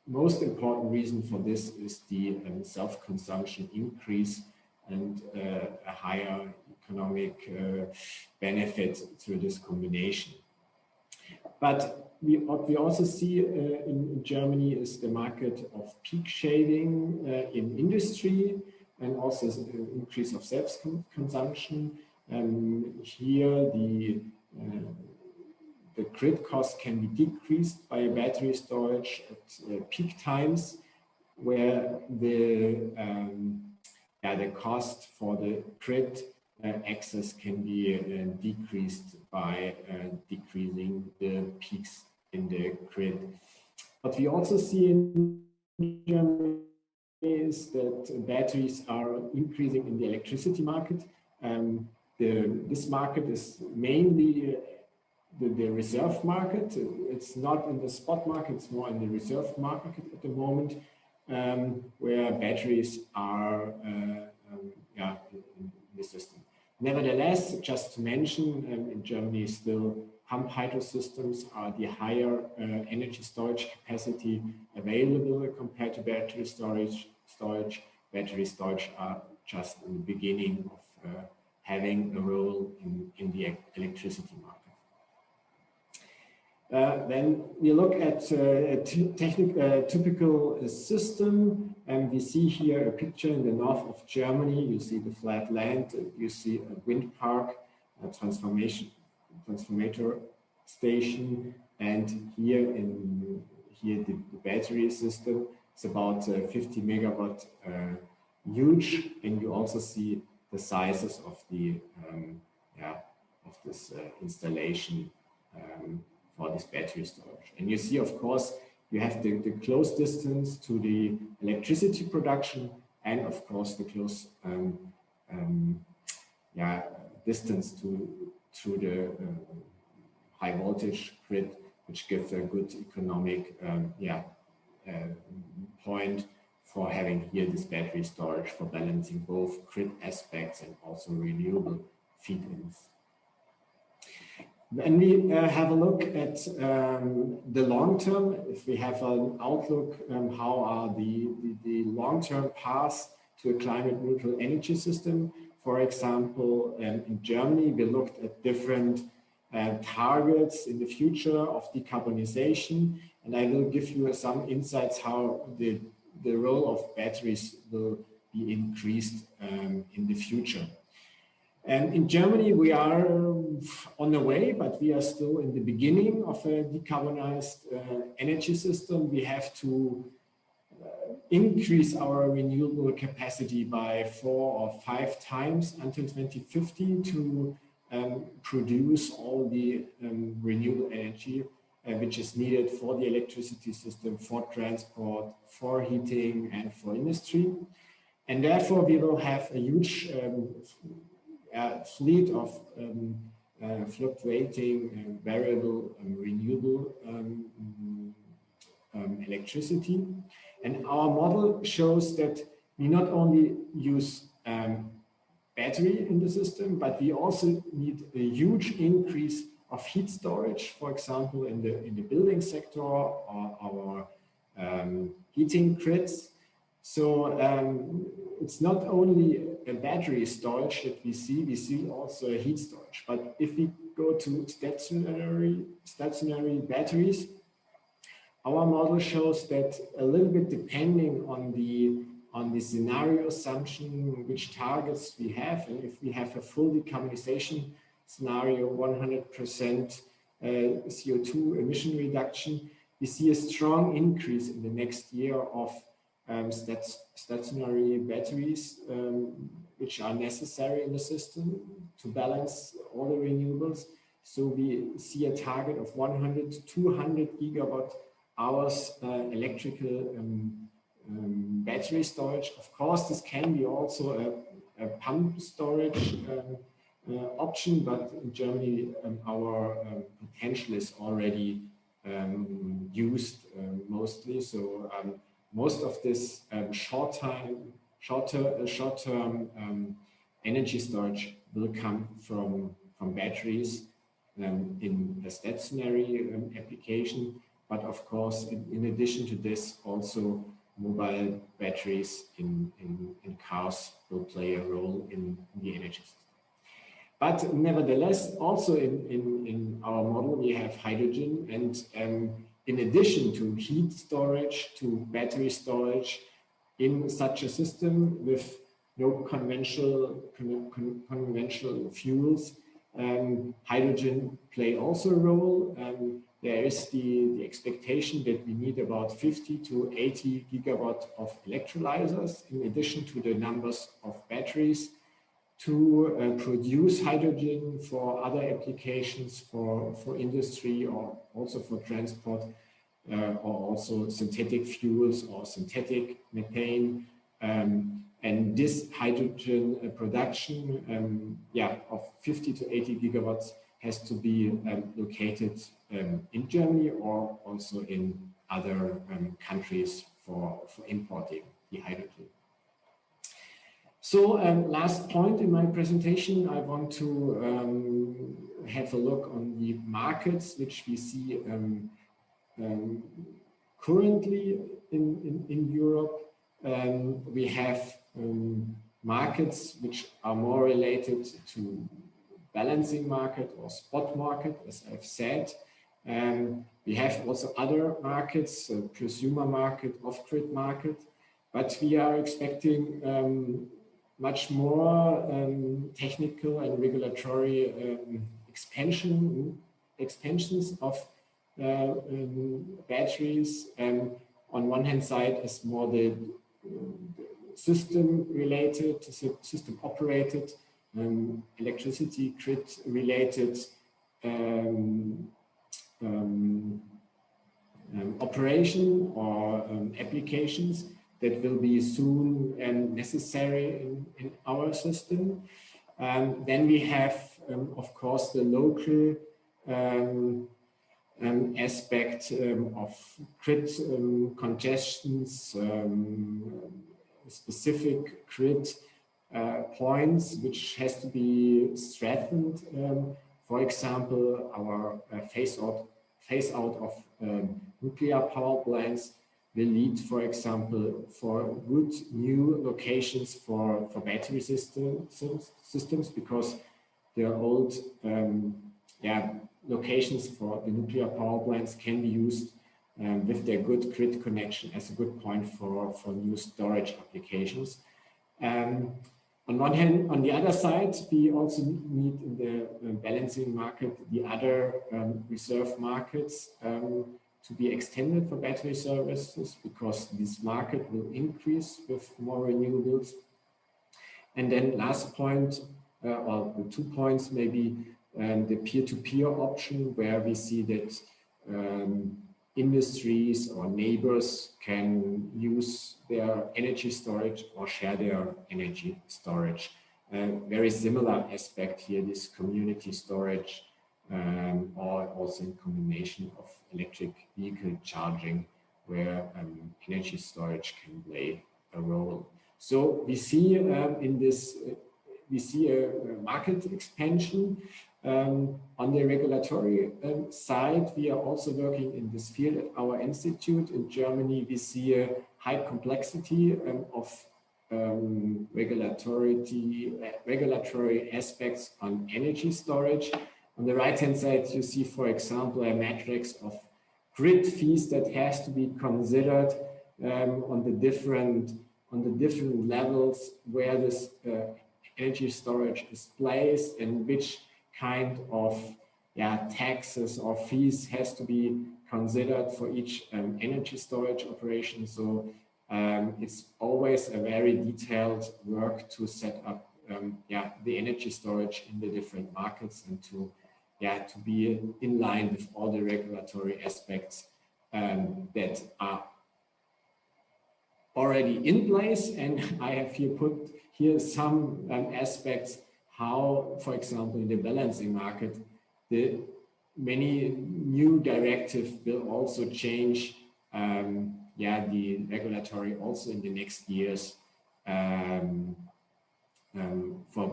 most important reason for this is the self-consumption increase and a higher economic benefit through this combination. But what we also see in Germany is the market of peak shaving in industry, and also increase of self-consumption. Here the grid cost can be decreased by a battery storage at peak times, where the cost for the grid access can be decreased by decreasing the peaks in the grid. What we also see in Germany is that batteries are increasing in the electricity market. This market is mainly the reserve market. It's not in the spot market, it's more in the reserve market at the moment, where batteries are in the system. Nevertheless, just to mention, in Germany still pump hydro systems are the higher energy storage capacity available compared to battery storage. Battery storage are just in the beginning of having a role in the electricity market. Then we look at a typical system, and we see here a picture in the north of Germany. You see the flat land, you see a wind park, a transformator station, and here the battery system. It's about 50 megawatt huge, and you also see the sizes of the this installation for this battery storage. And you see, of course, you have the close distance to the electricity production, and of course the close distance to the high voltage grid, which gives a good economic point for having here this battery storage for balancing both grid aspects and also renewable feed-ins. When we have a look at the long term, if we have an outlook, how are the long-term paths to a climate neutral energy system? For example, in Germany, we looked at different targets in the future of decarbonization, and I will give you some insights how the role of batteries will be increased in the future. And in Germany, we are on the way, but we are still in the beginning of a decarbonized energy system. We have to increase our renewable capacity by 4 or 5 times until 2050 to produce all the renewable energy which is needed for the electricity system, for transport, for heating, and for industry. And therefore, we will have a huge fleet of fluctuating variable renewable electricity. And our model shows that we not only use battery in the system, but we also need a huge increase of heat storage, for example, in the building sector or our heating grids. So it's not only a battery storage that we see also a heat storage. But if we go to stationary batteries, our model shows that a little bit depending on the scenario assumption, which targets we have, and if we have a full decarbonization scenario, 100% CO2 emission reduction, we see a strong increase in the next year of stationary batteries, which are necessary in the system to balance all the renewables. So we see a target of 100 to 200 gigawatt hours electrical battery storage. Of course, this can be also a pump storage option, but in Germany, our potential is already used mostly. So most of this short-term energy storage will come from batteries in a stationary application. but of course, in addition to this, also mobile batteries in cars will play a role in the energy system. But nevertheless, also in our model, we have hydrogen, and in addition to heat storage, to battery storage, in such a system with no conventional fuels, hydrogen play also a role. There is the expectation that we need about 50 to 80 gigawatt of electrolyzers, in addition to the numbers of batteries, to produce hydrogen for other applications, for industry, or also for transport, or also synthetic fuels or synthetic methane. And this hydrogen production, of 50 to 80 gigawatts has to be located in Germany or also in other countries for importing the hydrogen. So last point in my presentation, I want to have a look on the markets which we see currently in Europe. We have markets which are more related to balancing market or spot market, as I've said. We have also other markets, prosumer market, off-grid market, but we are expecting much more technical and regulatory expansions of batteries. On one hand side is more the system related, system operated, electricity grid related operation or applications that will be soon necessary in our system. Then we have, of course, the local aspect of grid congestions, specific grid points which has to be strengthened. For example, our phase out of nuclear power plants will lead, for example, for good new locations for battery systems, because the old locations for the nuclear power plants can be used with their good grid connection as a good point for new storage applications. On one hand, on the other side, we also need in the balancing market the other reserve markets to be extended for battery services, because this market will increase with more renewables. And then last point, or the 2 points maybe, the peer-to-peer option, where we see that industries or neighbors can use their energy storage or share their energy storage. Very similar aspect here, this community storage, or also in combination of electric vehicle charging, where energy storage can play a role. So we see in this, we see a market expansion. On the regulatory side, we are also working in this field at our institute. In Germany, we see a high complexity of regulatory aspects on energy storage. On the right-hand side, you see, for example, a matrix of grid fees that has to be considered on the different levels where this energy storage is placed, and which kind of taxes or fees has to be considered for each energy storage operation. So it's always a very detailed work to set up the energy storage in the different markets, and to be in line with all the regulatory aspects that are already in place. And I have put here some aspects how, for example, in the balancing market, the many new directives will also change the regulatory also in the next years for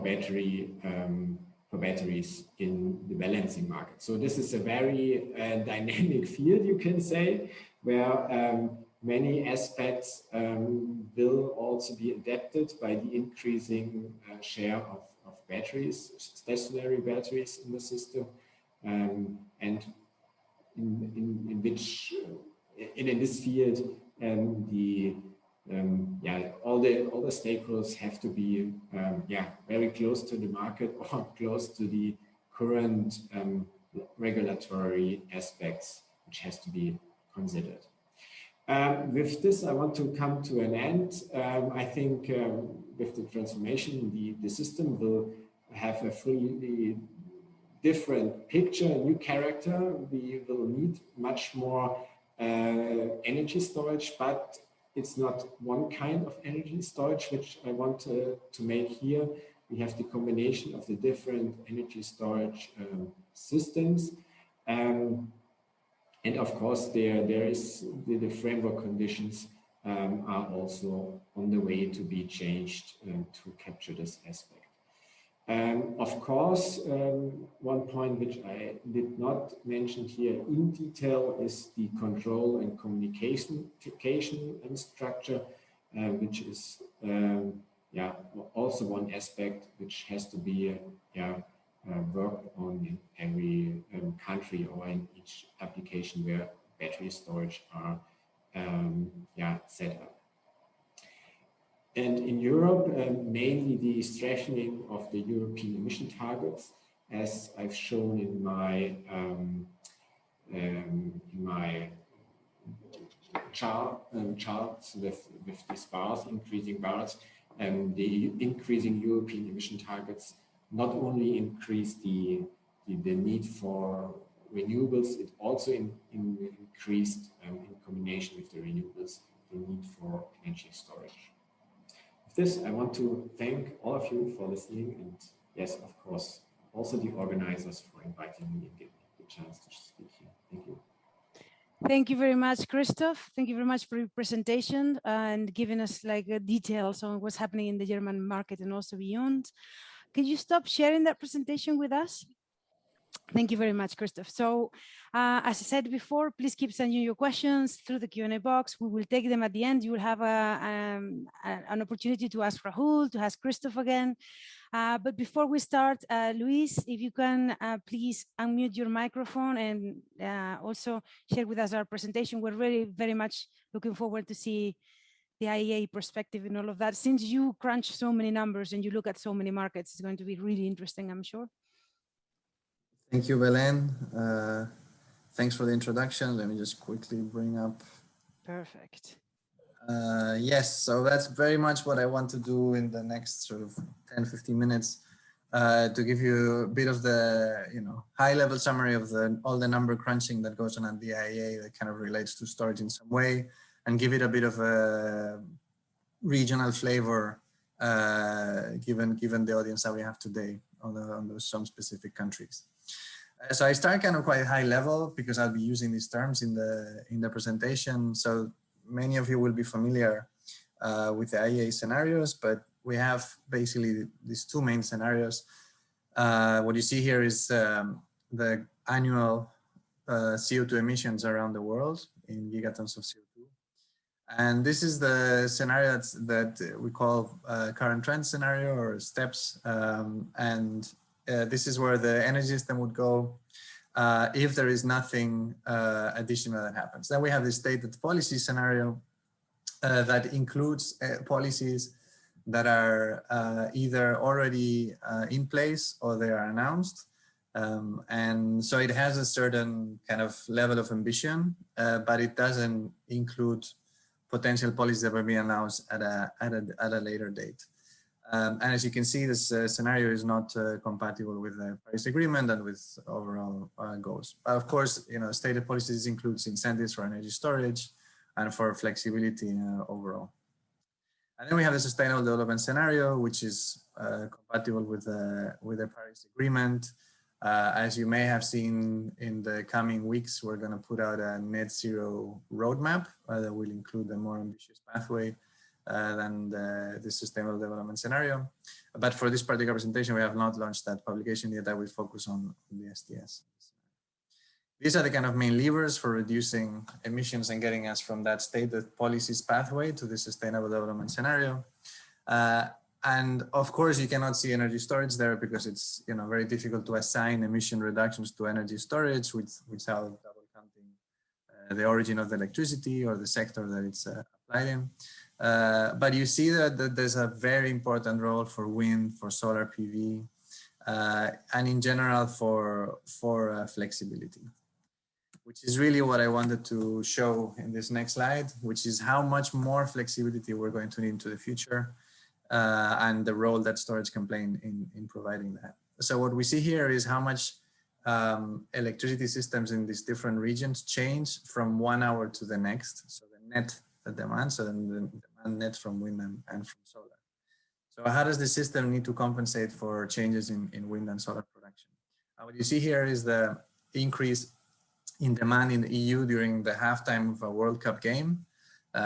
batteries in the balancing market. So this is a very dynamic field, you can say, where many aspects will also be adapted by the increasing share of batteries, stationary batteries in the system, and in this field, all the stakeholders have to be very close to the market or close to the current regulatory aspects, which has to be considered. With this, I want to come to an end. I think with the transformation, the system will have a fully different picture, a new character. We will need much more energy storage, but it's not one kind of energy storage, which I want to make here. We have the combination of the different energy storage systems. And of course, there is the framework conditions are also on the way to be changed to capture this aspect. Of course, one point which I did not mention here in detail is the control and communication structure, which is also one aspect which has to be worked on in every country or in each application where battery storage are set up. And in Europe, mainly the strengthening of the European emission targets, as I've shown in my charts with these bars, increasing bars, the increasing European emission targets not only increase the need for renewables, it also increased in combination with the renewables, the need for energy storage. With this, I want to thank all of you for listening, and yes, of course, also the organizers for inviting me and giving me the chance to speak here. Thank you. Thank you very much, Christoph. Thank you very much for your presentation and giving us details on what's happening in the German market and also beyond. Could you stop sharing that presentation with us? Thank you very much, Christoph. So as I said before, please keep sending your questions through the Q&A box. We will take them at the end. You will have an opportunity to ask Rahul, to ask Christoph again. But before we start, Luis, if you can please unmute your microphone and also share with us our presentation. We're really very much looking forward to see the IEA perspective and all of that. Since you crunch so many numbers and you look at so many markets, it's going to be really interesting, I'm sure. Thank you, Belen. Thanks for the introduction. Let me just quickly bring up. Perfect. Yes, so that's very much what I want to do in the next sort of 10-15 minutes to give you a bit of the high-level summary of all the number crunching that goes on at the IEA that kind of relates to storage in some way, and give it a bit of a regional flavor given the audience that we have today on those some specific countries. So I start kind of quite high level because I'll be using these terms in the presentation. So many of you will be familiar with the IEA scenarios, but we have basically these two main scenarios. What you see here is the annual CO2 emissions around the world in gigatons of CO2. And this is the scenario that we call current trend scenario or STEPS. This is where the energy system would go if there is nothing additional that happens. Then we have the stated policy scenario that includes policies that are either already in place or they are announced. And so it has a certain kind of level of ambition, but it doesn't include potential policies that will be announced at a later date. And as you can see, this scenario is not compatible with the Paris Agreement and with overall goals. Of course, stated policies includes incentives for energy storage and for flexibility overall. And then we have the Sustainable Development Scenario, which is compatible with the Paris Agreement. As you may have seen in the coming weeks, we're going to put out a net zero roadmap that will include a more ambitious pathway than the Sustainable Development Scenario. But for this particular presentation, we have not launched that publication yet. I will focus on the STS. These are the kind of main levers for reducing emissions and getting us from that stated policies pathway to the Sustainable Development Scenario. And of course, you cannot see energy storage there because it's very difficult to assign emission reductions to energy storage without double counting the origin of the electricity or the sector that it's applied in. But you see that there's a very important role for wind, for solar PV, and in general for flexibility, which is really what I wanted to show in this next slide, which is how much more flexibility we're going to need into the future and the role that storage can play in providing that. So what we see here is how much electricity systems in these different regions change from 1 hour to the next. So the net demand, so then the demand net from wind and from solar. So how does the system need to compensate for changes in wind and solar production? What you see here is the increase in demand in the EU during the halftime of a World Cup game,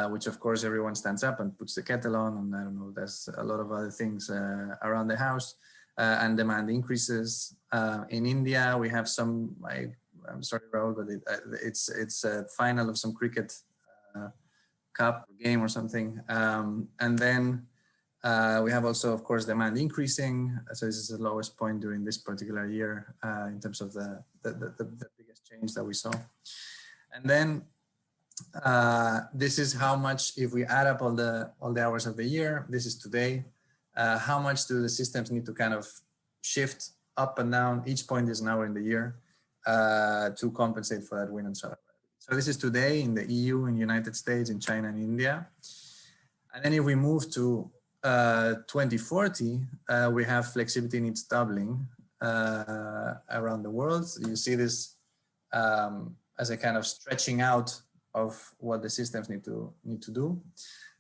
which of course everyone stands up and puts the kettle on, and I don't know, there's a lot of other things around the house, and demand increases. In India, we have some, I'm sorry, Raul, but it's a final of some cricket cup game or something. And then we have also, of course, demand increasing. So this is the lowest point during this particular year in terms of the biggest change that we saw. And then this is how much, if we add up all the hours of the year, this is today, how much do the systems need to kind of shift up and down? Each point is an hour in the year to compensate for that wind and solar. So this is today in the EU, in the United States, in China and India. And then if we move to 2040, we have flexibility needs doubling around the world. So you see this as a kind of stretching out of what the systems need to do.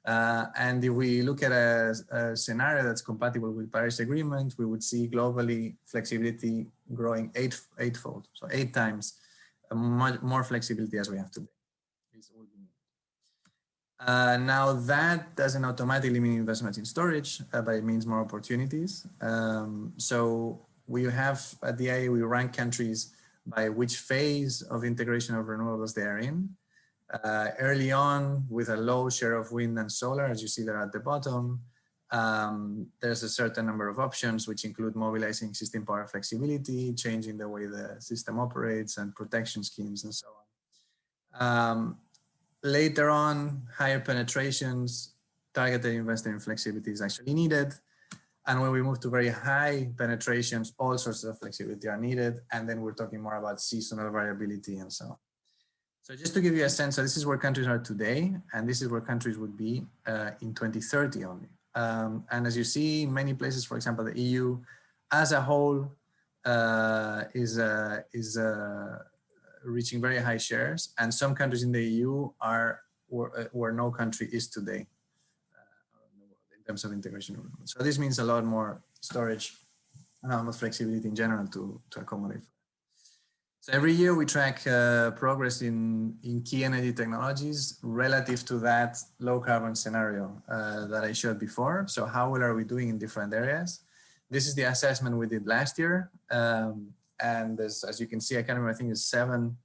And if we look at a scenario that's compatible with Paris Agreement, we would see globally flexibility growing eightfold, so 8 times much more flexibility as we have today. Now that doesn't automatically mean investments in storage, but it means more opportunities. So we have at the IEA, we rank countries by which phase of integration of renewables they are in. Early on, with a low share of wind and solar, as you see there at the bottom, there's a certain number of options, which include mobilizing existing power flexibility, changing the way the system operates, and protection schemes, and so on. Later on, higher penetrations, targeted investment in flexibility is actually needed. And when we move to very high penetrations, all sorts of flexibility are needed. And then we're talking more about seasonal variability and so on. So just to give you a sense, so this is where countries are today, and this is where countries would be in 2030 only. And as you see in many places, for example, the EU as a whole is reaching very high shares, and some countries in the EU are where no country is today in terms of integration. So this means a lot more storage and flexibility in general to accommodate. So every year we track progress in key energy technologies relative to that low carbon scenario that I showed before. So how well are we doing in different areas? This is the assessment we did last year. And as you can see, I can't remember, I think it's 7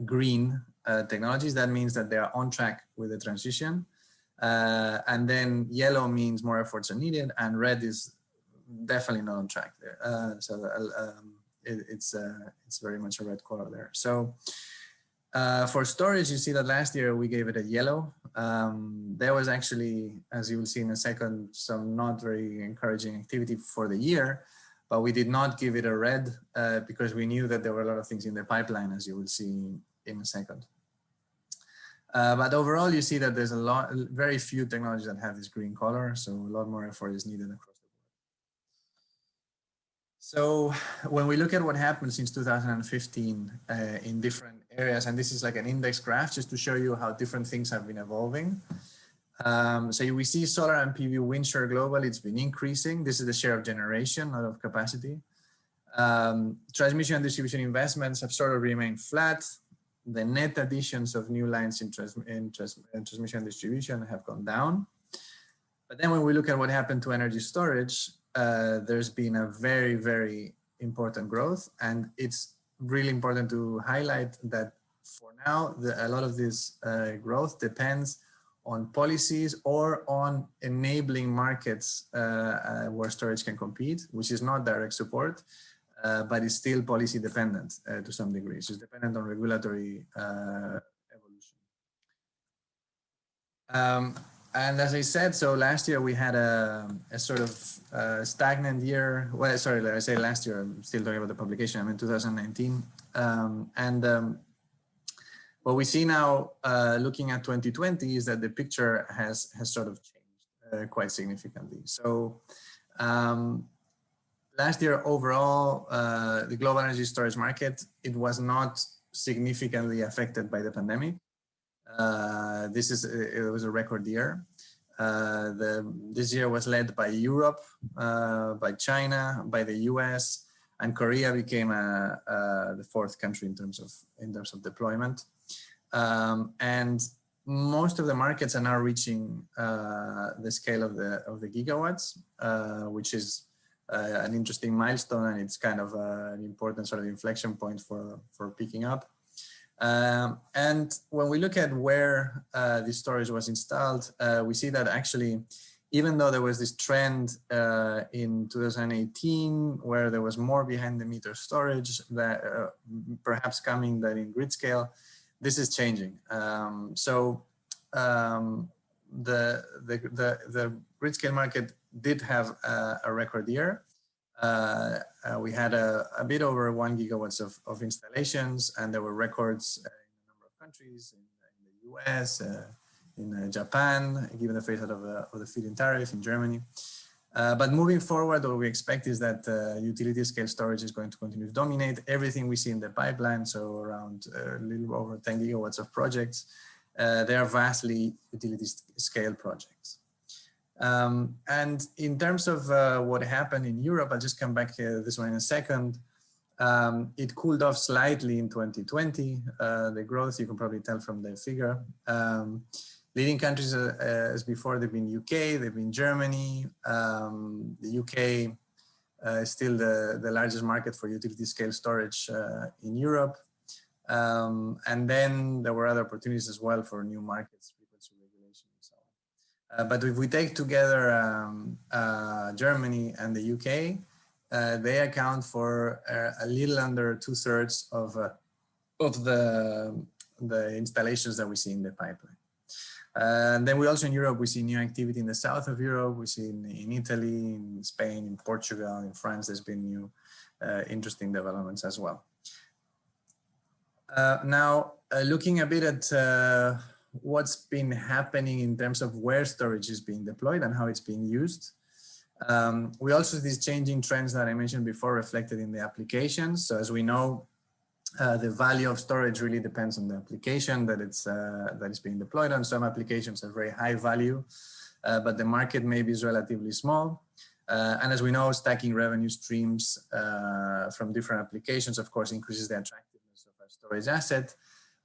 green technologies. That means that they are on track with the transition. And then yellow means more efforts are needed, and red is definitely not on track there. It's very much a red color there. So for storage, you see that last year we gave it a yellow. There was actually, as you will see in a second, some not very encouraging activity for the year, but we did not give it a red because we knew that there were a lot of things in the pipeline, as you will see in a second. But overall, you see that there's very few technologies that have this green color, so a lot more effort is needed across the board. So when we look at what happened since 2015 in different areas, and this is like an index graph just to show you how different things have been evolving. So we see solar and PV wind share globally, it's been increasing. This is the share of generation, not of capacity. Transmission and distribution investments have sort of remained flat. the net additions of new lines in transmission and distribution have gone down. But then when we look at what happened to energy storage, there's been a very, very important growth. And it's really important to highlight that for now, a lot of this growth depends on policies or on enabling markets where storage can compete, which is not direct support, but is still policy dependent to some degree. It's dependent on regulatory evolution. And as I said, so last year we had a sort of stagnant year. Well, sorry, I say last year, I'm still talking about the publication, I'm in 2019. What we see now, looking at 2020, is that the picture has sort of changed quite significantly. So last year overall, the global energy storage market, it was not significantly affected by the pandemic. It was a record year. This year was led by Europe, by China, by the US, and Korea became the fourth country in terms of deployment. And most of the markets are now reaching the scale of the gigawatts, which is an interesting milestone, and it's kind of an important sort of inflection point for picking up. And when we look at where this storage was installed, we see that actually, even though there was this trend in 2018 where there was more behind the meter storage that perhaps coming than in grid scale, this is changing. So the grid scale market did have a record year. We had a bit over 1 gigawatts of installations, and there were records in a number of countries, in the US, in Japan, given the phase out of the feed-in tariff, in Germany. But moving forward, what we expect is that utility scale storage is going to continue to dominate everything we see in the pipeline. So around a little over 10 gigawatts of projects. They are vastly utility scale projects. And in terms of what happened in Europe, I'll just come back to this one in a second. It cooled off slightly in 2020. The growth, you can probably tell from the figure. Leading countries as before, they've been UK, they've been Germany. The UK is still the largest market for utility scale storage in Europe. And then there were other opportunities as well for new markets, frequency regulation and so on. But if we take together Germany and the UK, they account for a little under 2/3 of the installations that we see in the pipeline. And then we also in Europe, we see new activity in the south of Europe. We see in Italy, in Spain, in Portugal, in France, there's been new interesting developments as well. Now, looking a bit at what's been happening in terms of where storage is being deployed and how it's being used. We also see these changing trends that I mentioned before reflected in the applications. So as we know, the value of storage really depends on the application that it's being deployed on. Some applications are very high value, but the market maybe is relatively small. And as we know, stacking revenue streams from different applications, of course, increases the attractiveness of a storage asset.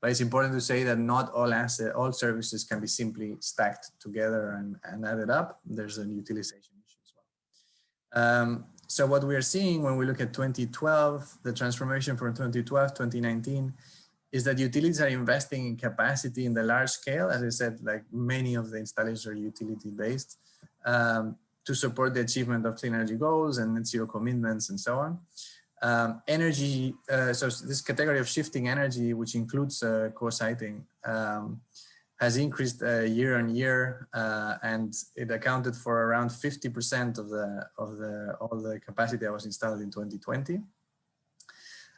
But it's important to say that not all services can be simply stacked together and added up. There's an utilization issue as well. So what we are seeing when we look at 2012, the transformation from 2012 to 2019, is that utilities are investing in capacity in the large scale. As I said, like many of the installations are utility based to support the achievement of clean energy goals and net zero commitments and so on. So this category of shifting energy, which includes co-siting, has increased year on year, and it accounted for around 50% of all the capacity that was installed in 2020.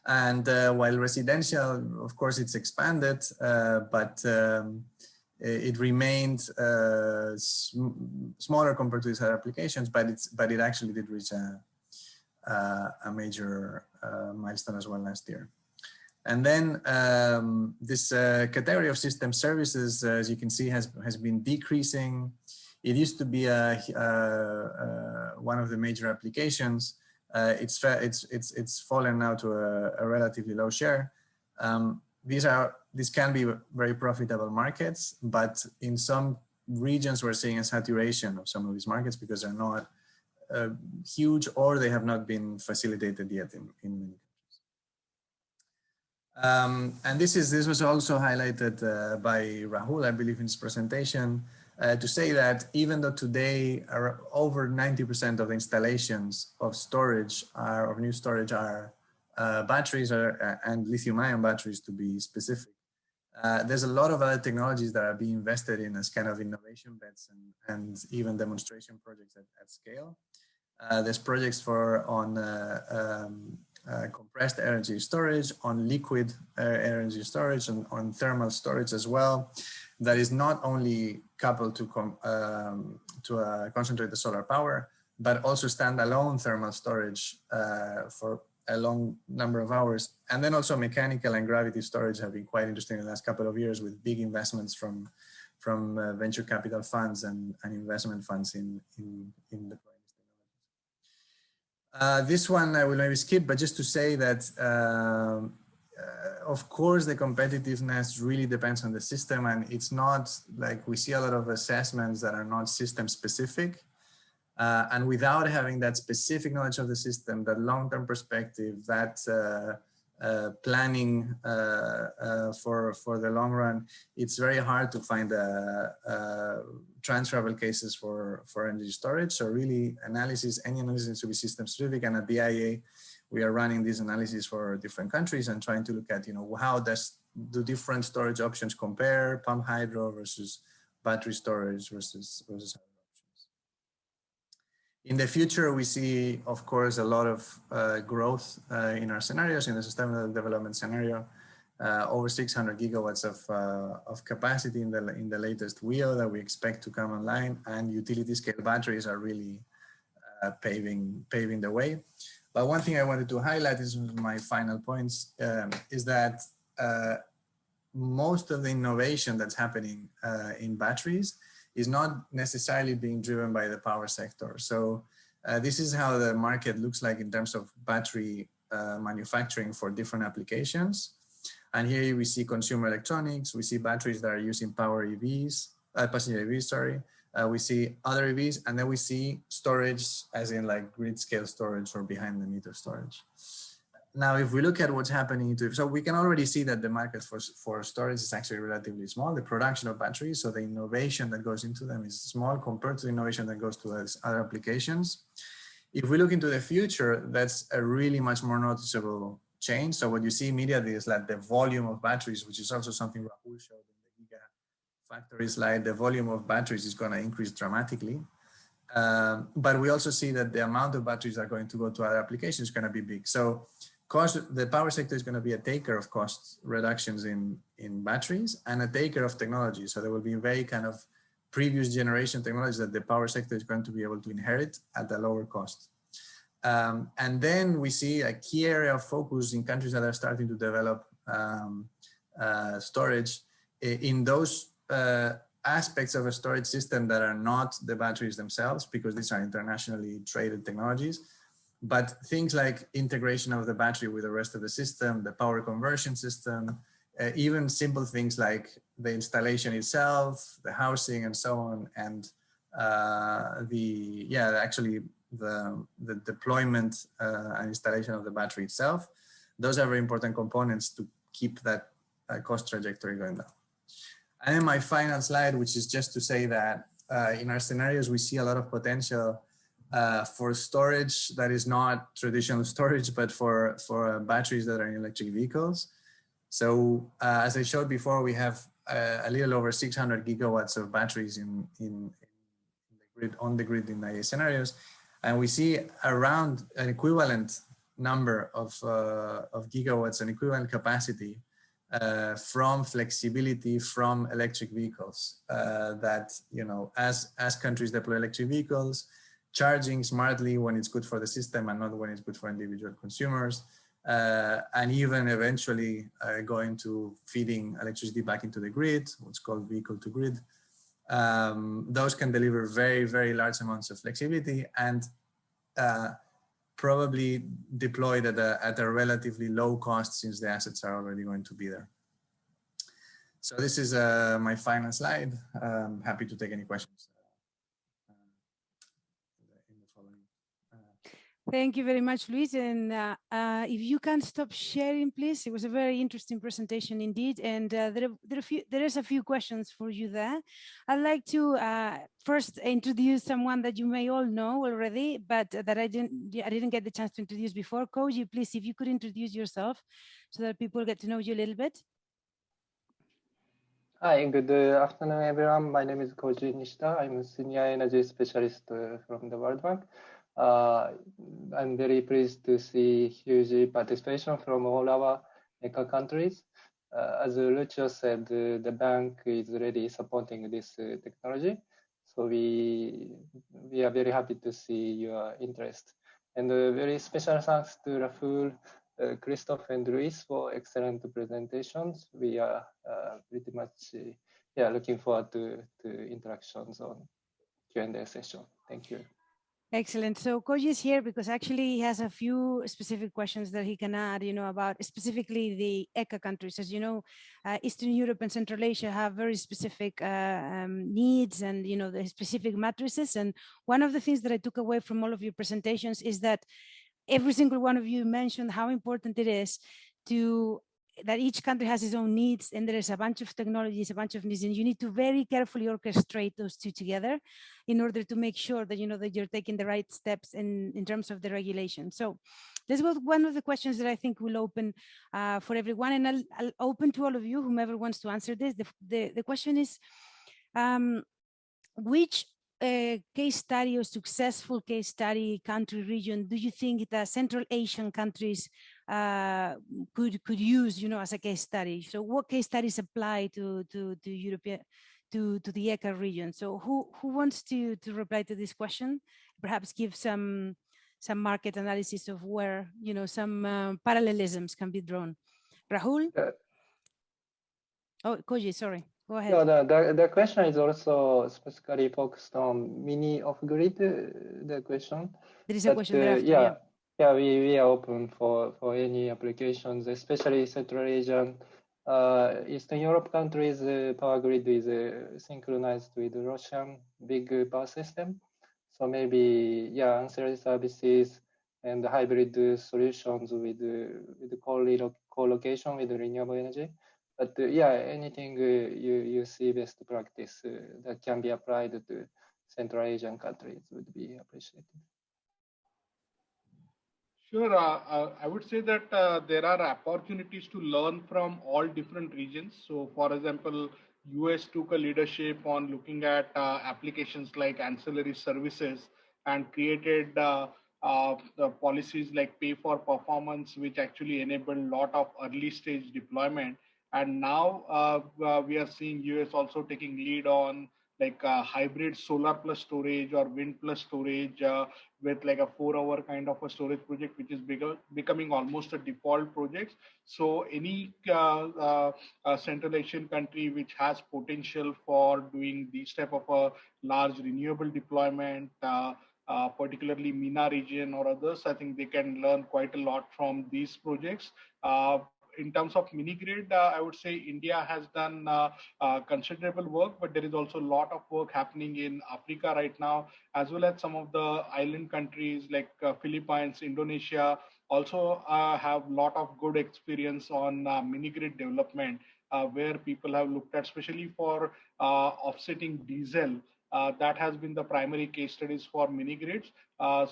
And while residential, of course, it's expanded, but it remained smaller compared to these other applications, but it actually did reach a major milestone as well last year. And then this category of system services, as you can see, has been decreasing. It used to be one of the major applications. It's fallen now to a relatively low share. These are this can be very profitable markets, but in some regions we're seeing a saturation of some of these markets because they're not huge or they have not been facilitated yet in many countries. And this was also highlighted by Rahul, I believe, in his presentation, to say that even though today over 90% of installations of storage of new storage are batteries and lithium-ion batteries, to be specific, there's a lot of other technologies that are being invested in as kind of innovation bets and even demonstration projects at scale. There's projects on compressed energy storage, on liquid energy storage, and on thermal storage as well. That is not only coupled to concentrated solar power, but also standalone thermal storage for a long number of hours. And then also mechanical and gravity storage have been quite interesting in the last couple of years with big investments from venture capital funds and investment funds in the this one I will maybe skip, but just to say that of course the competitiveness really depends on the system, and it's not like we see a lot of assessments that are not system specific. And without having that specific knowledge of the system, that long-term perspective, that planning for the long run, it's very hard to find transferable cases for energy storage. So really any analysis needs to be system specific, and at the IEA, we are running these analyses for different countries and trying to look at, how do different storage options compare, pump hydro versus battery storage versus other options. In the future, we see, of course, a lot of growth in our scenarios, in the sustainable development scenario, over 600 gigawatts of capacity in the latest WIO that we expect to come online, and utility scale batteries are really paving the way. But one thing I wanted to highlight is my final points, is that most of the innovation that's happening in batteries is not necessarily being driven by the power sector. So this is how the market looks like in terms of battery manufacturing for different applications. And here we see consumer electronics, we see batteries that are using power EVs, passenger EVs, sorry. We see other EVs, and then we see storage as in like grid scale storage or behind the meter storage. Now, if we look at what's happening so we can already see that the market for storage is actually relatively small. The production of batteries, so the innovation that goes into them is small compared to the innovation that goes to other applications. If we look into the future, that's a really much more noticeable change. So what you see immediately is that the volume of batteries, which is also something Rahul showed in the Gigafactory slide, the volume of batteries is going to increase dramatically. But we also see that the amount of batteries that are going to go to other applications is going to be big. So the power sector is going to be a taker of cost reductions in batteries and a taker of technology. So there will be very kind of previous generation technologies that the power sector is going to be able to inherit at a lower cost. And then we see a key area of focus in countries that are starting to develop storage in those aspects of a storage system that are not the batteries themselves, because these are internationally traded technologies. But things like integration of the battery with the rest of the system, the power conversion system, even simple things like the installation itself, the housing and so on, and the deployment and installation of the battery itself. Those are very important components to keep that cost trajectory going down. And then my final slide, which is just to say that in our scenarios, we see a lot of potential for storage that is not traditional storage, but for batteries that are in electric vehicles. So as I showed before, we have a little over 600 gigawatts of batteries on the grid in IEA scenarios. And we see around an equivalent number of gigawatts, an equivalent capacity from flexibility from electric vehicles that, as countries deploy electric vehicles, charging smartly when it's good for the system and not when it's good for individual consumers, and even eventually going to feeding electricity back into the grid, what's called vehicle to grid. Those can deliver very, very large amounts of flexibility and probably deployed at a relatively low cost since the assets are already going to be there. So this is my final slide. Happy to take any questions in the following. Thank you very much, Luis. And if you can stop sharing, please. It was a very interesting presentation indeed. And there is a few questions for you there. I'd like to first introduce someone that you may all know already, but that I didn't get the chance to introduce before. Koji, please, if you could introduce yourself so that people get to know you a little bit. Hi, good afternoon, everyone. My name is Koji Nishita. I'm a senior energy specialist from the World Bank. I'm very pleased to see huge participation from all our ECA countries. As Lucio said, the bank is already supporting this technology. So we are very happy to see your interest. And very special thanks to Rahul, Christophe and Luis for excellent presentations. We are pretty much looking forward to interactions on Q&A session. Thank you. Excellent. So Koji is here because actually he has a few specific questions that he can add, about specifically the ECA countries. As you know, Eastern Europe and Central Asia have very specific needs and, the specific matrices. And one of the things that I took away from all of your presentations is that every single one of you mentioned how important it is that each country has its own needs, and there is a bunch of technologies, a bunch of needs, and you need to very carefully orchestrate those two together in order to make sure that that you're taking the right steps in terms of the regulation. So let's go to one of the questions that I think will open for everyone, and I'll open to all of you, whomever wants to answer this. The question is, which case study or successful case study country region do you think the Central Asian countries could use, as a case study? So what case studies apply to European, to the ECA region? So who wants to reply to this question? Perhaps give some market analysis of where, some parallelisms can be drawn. Rahul? Oh, Koji, sorry. Go ahead. No, the question is also specifically focused on mini off-grid, the question. There is a question thereafter, yeah, we are open for any applications, especially Central Asian, Eastern Europe countries. Power grid is synchronized with the Russian big power system. So maybe, ancillary services and hybrid solutions with co-location with renewable energy. But anything you see best practice that can be applied to Central Asian countries would be appreciated. Sure. I would say that there are opportunities to learn from all different regions. So, for example, US took a leadership on looking at applications like ancillary services and created the policies like pay for performance, which actually enabled a lot of early stage deployment. And now we are seeing US also taking lead on like hybrid solar plus storage or wind plus storage with like a 4-hour kind of a storage project, which is becoming almost a default project. So any Central Asian country which has potential for doing these type of a large renewable deployment, particularly MENA region or others, I think they can learn quite a lot from these projects. In terms of mini grid, I would say India has done considerable work, but there is also a lot of work happening in Africa right now, as well as some of the island countries like Philippines, Indonesia, also have a lot of good experience on mini grid development, where people have looked at, especially for offsetting diesel. That has been the primary case studies for mini grids.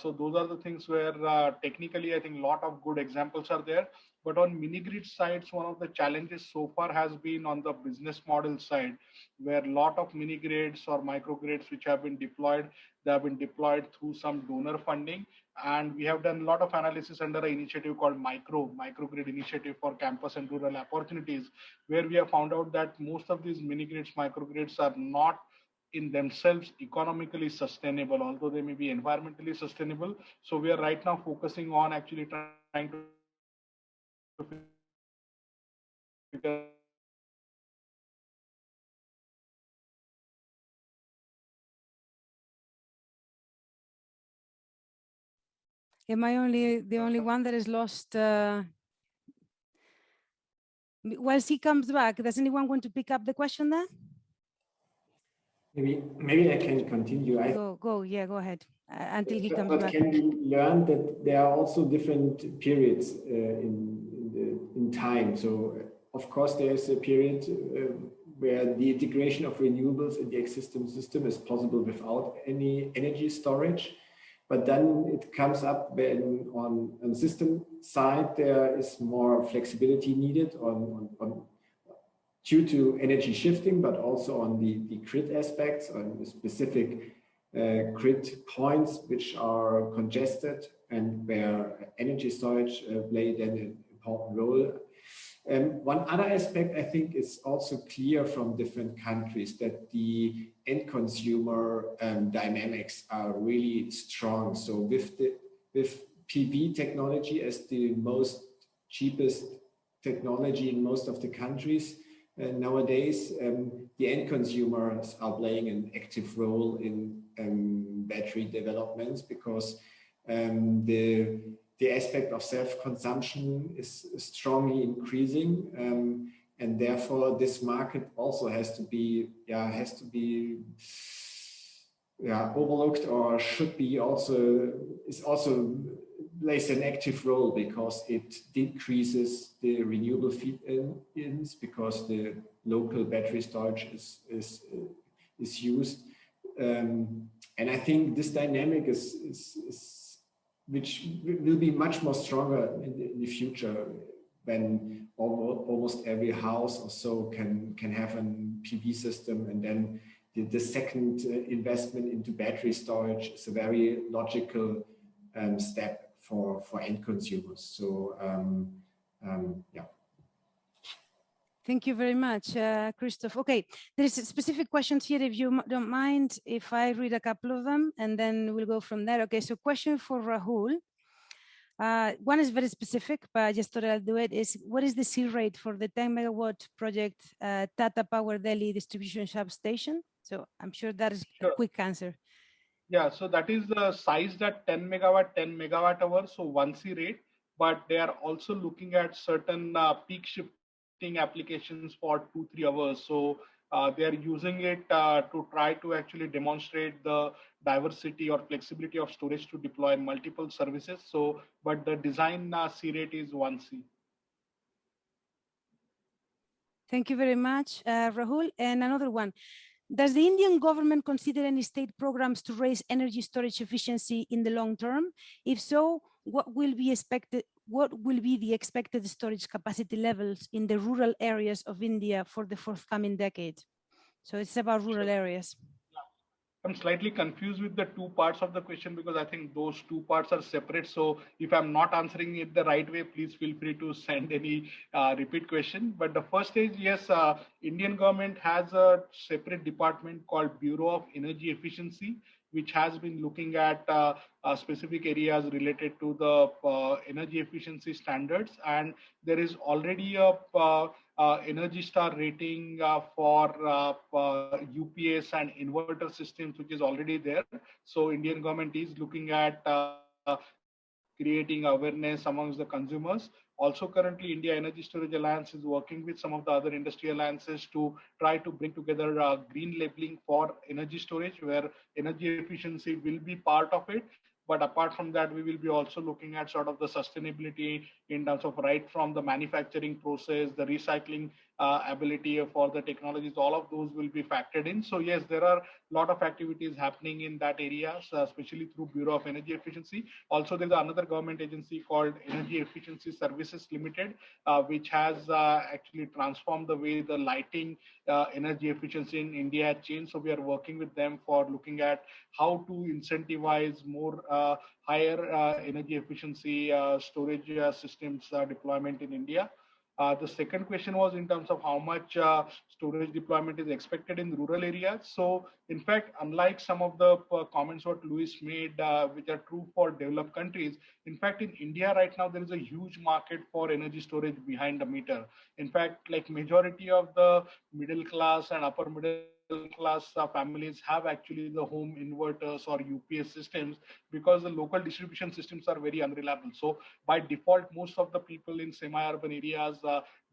So those are the things where technically I think a lot of good examples are there. But on mini grid sides, one of the challenges so far has been on the business model side, where a lot of mini grids or microgrids which have been deployed, they have been deployed through some donor funding. And we have done a lot of analysis under an initiative called Microgrid Initiative for Campus and Rural Opportunities, where we have found out that most of these mini grids, microgrids are not in themselves economically sustainable, although they may be environmentally sustainable. So we are right now focusing on actually trying to figure Am I the only one that is lost? Whilst he comes back, does anyone want to pick up the question there? Maybe I can continue. Go ahead until he comes but back. Can we learn that there are also different periods in time? So, of course, there is a period where the integration of renewables in the existing system is possible without any energy storage. But then it comes up when on the system side, there is more flexibility needed due to energy shifting, but also on the grid aspects, on the specific grid points which are congested and where energy storage played an important role. One other aspect I think is also clear from different countries, that the end consumer dynamics are really strong. So with PV technology as the most cheapest technology in most of the countries, nowadays, the end consumers are playing an active role in battery developments, because the aspect of self-consumption is strongly increasing, and therefore this market also has to be overlooked, or should be also plays an active role, because it decreases the renewable feed-ins, because the local battery storage is used, and I think this dynamic is which will be much more stronger in the future, when almost every house or so can have an PV system, and then the second investment into battery storage is a very logical step for end consumers. So yeah. Thank you very much, Christoph. Okay, there is specific questions here, if you don't mind, if I read a couple of them, and then we'll go from there. Okay, so question for Rahul. One is very specific, but I just thought I'll do it, is what is the C rate for the 10 megawatt project Tata Power Delhi distribution substation? So I'm sure that is a quick answer. Yeah, so that is sized at 10 megawatt hour, so 1C rate, but they are also looking at certain peak shifting applications for 2-3 hours. So they are using it to try to actually demonstrate the diversity or flexibility of storage to deploy multiple services. So, but the design C rate is 1C. Thank you very much, Rahul. And another one. Does the Indian government consider any state programs to raise energy storage efficiency in the long term? If so, what will be expected? What will be the expected storage capacity levels in the rural areas of India for the forthcoming decade? So it's about rural areas. I'm slightly confused with the two parts of the question, because I think those two parts are separate. So if I'm not answering it the right way, please feel free to send any repeat question. But the first is, yes, Indian government has a separate department called Bureau of Energy Efficiency, which has been looking at specific areas related to the energy efficiency standards. And there is already a Energy Star rating for UPS and inverter systems, which is already there. So Indian government is looking at creating awareness amongst the consumers. Also, currently, India Energy Storage Alliance is working with some of the other industry alliances to try to bring together green labeling for energy storage, where energy efficiency will be part of it. But apart from that, we will be also looking at sort of the sustainability in terms of right from the manufacturing process, the recycling ability for the technologies, all of those will be factored in. So yes, there are a lot of activities happening in that area, especially through Bureau of Energy Efficiency. Also, there's another government agency called Energy Efficiency Services Limited, which has actually transformed the way the lighting energy efficiency in India has changed. So we are working with them for looking at how to incentivize more higher energy efficiency storage systems deployment in India. The second question was in terms of how much storage deployment is expected in rural areas. So in fact, unlike some of the comments what Luis made, which are true for developed countries, in fact, in India right now, there is a huge market for energy storage behind the meter. In fact, like majority of the middle class and upper middle class families have actually the home inverters or UPS systems, because the local distribution systems are very unreliable. So by default, most of the people in semi-urban areas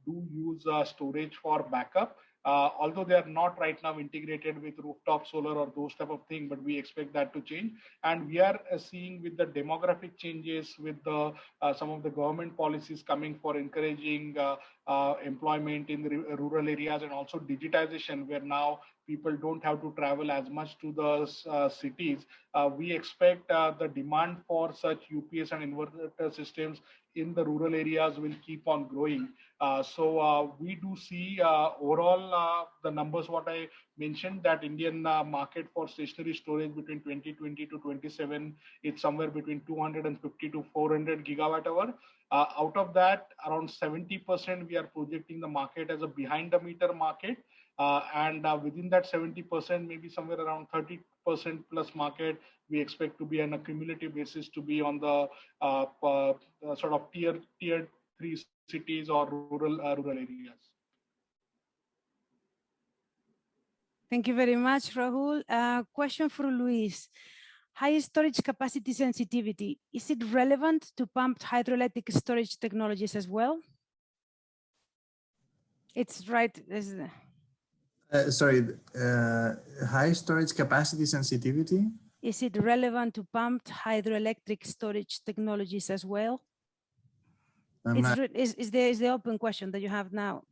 do use storage for backup. Although they are not right now integrated with rooftop solar or those type of thing, but we expect that to change. And we are seeing with the demographic changes, with the some of the government policies coming for encouraging employment in the rural areas, and also digitization, where now people don't have to travel as much to the cities. We expect the demand for such UPS and inverter systems in the rural areas will keep on growing. So we do see overall the numbers what I mentioned, that Indian market for stationary storage between 2020 to 27, it's somewhere between 250 to 400 gigawatt hour. Out of that, around 70% we are projecting the market as a behind the meter market. And within that 70%, maybe somewhere around 30% plus market, we expect to be on a cumulative basis to be on the sort of tier 3 cities or rural areas. Thank you very much, Rahul. Question for Luis. High storage capacity sensitivity, is it relevant to pumped hydroelectric storage technologies as well? It's right. Sorry, high storage capacity sensitivity? Is it relevant to pumped hydroelectric storage technologies as well? Is the open question that you have now.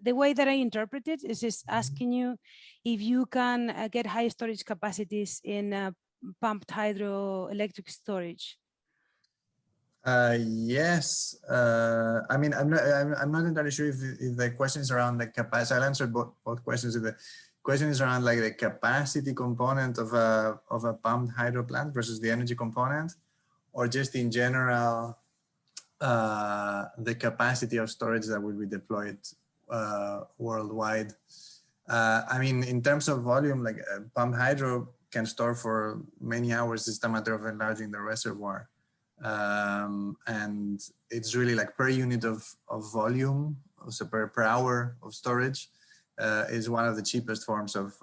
The way that I interpret it is asking you if you can get high storage capacities in pumped hydroelectric storage. Yes. I mean, I'm not entirely sure if the question is around the capacity. I'll answer both questions. If the question is around like the capacity component of a pumped hydro plant versus the energy component, or just in general, the capacity of storage that will be deployed worldwide. I mean, in terms of volume, like pumped hydro can store for many hours. It's a matter of enlarging the reservoir. And it's really like per unit of volume, so per hour of storage, is one of the cheapest forms of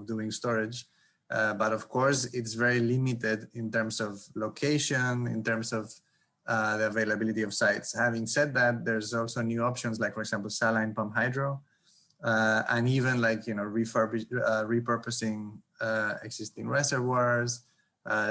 doing storage. But of course, it's very limited in terms of location, in terms of the availability of sites. Having said that, there's also new options, like for example, saline pumped hydro, and even like, you know, repurposing existing reservoirs,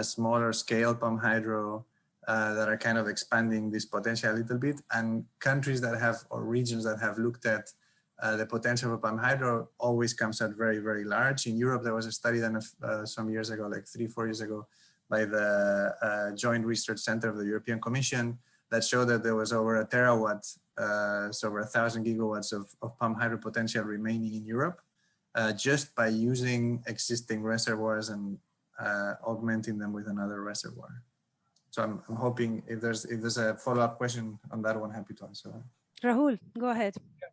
smaller scale pumped hydro, that are kind of expanding this potential a little bit. And countries that have, or regions that have looked at the potential of pumped hydro always comes out very, very large. In Europe, there was a study done some years ago, like 3-4 years ago, by the Joint Research Center of the European Commission, that showed that there was over 1 terawatt, so over 1,000 gigawatts of pumped hydro potential remaining in Europe, just by using existing reservoirs and augmenting them with another reservoir. So I'm hoping if there's a follow-up question on that one, happy to answer that. Rahul, go ahead. Yeah.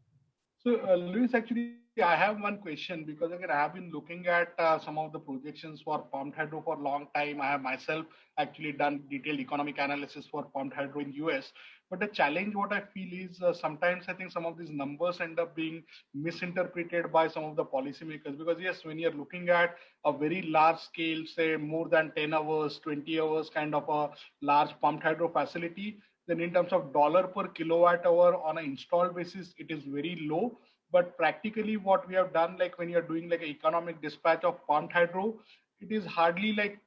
So Luis, actually, I have one question, because again, I have been looking at some of the projections for pumped hydro for a long time. I have myself actually done detailed economic analysis for pumped hydro in US. But the challenge what I feel is sometimes I think some of these numbers end up being misinterpreted by some of the policymakers, because yes, when you're looking at a very large scale, say more than 10 hours, 20 hours kind of a large pumped hydro facility, then in terms of dollar per kilowatt hour on an installed basis, it is very low. But practically what we have done, like when you're doing like an economic dispatch of pumped hydro, it is hardly like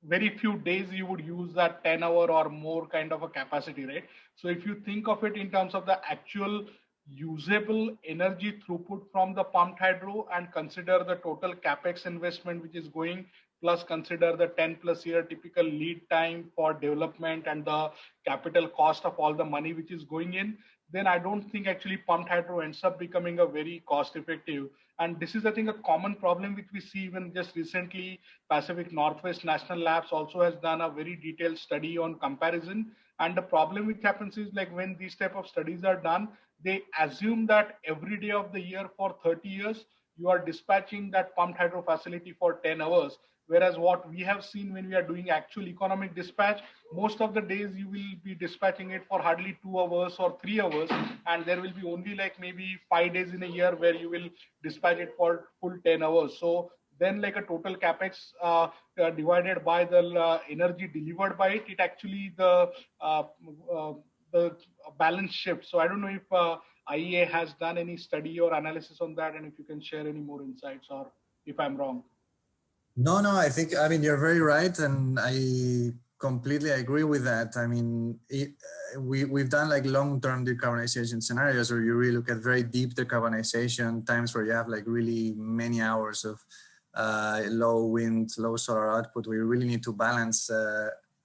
very few days you would use that 10-hour or more kind of a capacity, right? So if you think of it in terms of the actual usable energy throughput from the pumped hydro, and consider the total capex investment which is going, plus consider the 10 plus year typical lead time for development and the capital cost of all the money which is going in, then I don't think actually pumped hydro ends up becoming a very cost effective. And this is, I think, a common problem which we see even just recently. Pacific Northwest National Labs also has done a very detailed study on comparison. And the problem which happens is, like when these type of studies are done, they assume that every day of the year for 30 years, you are dispatching that pumped hydro facility for 10 hours. Whereas what we have seen when we are doing actual economic dispatch, most of the days you will be dispatching it for hardly 2 hours or 3 hours. And there will be only like maybe 5 days in a year where you will dispatch it for full 10 hours. So then like a total capex divided by the energy delivered by it, it actually the balance shifts. So I don't know if IEA has done any study or analysis on that, and if you can share any more insights, or if I'm wrong. No, I mean, you're very right. And I completely agree with that. I mean, we've done like long-term decarbonization scenarios where you really look at very deep decarbonization, times where you have like really many hours of low wind, low solar output. We really need to balance.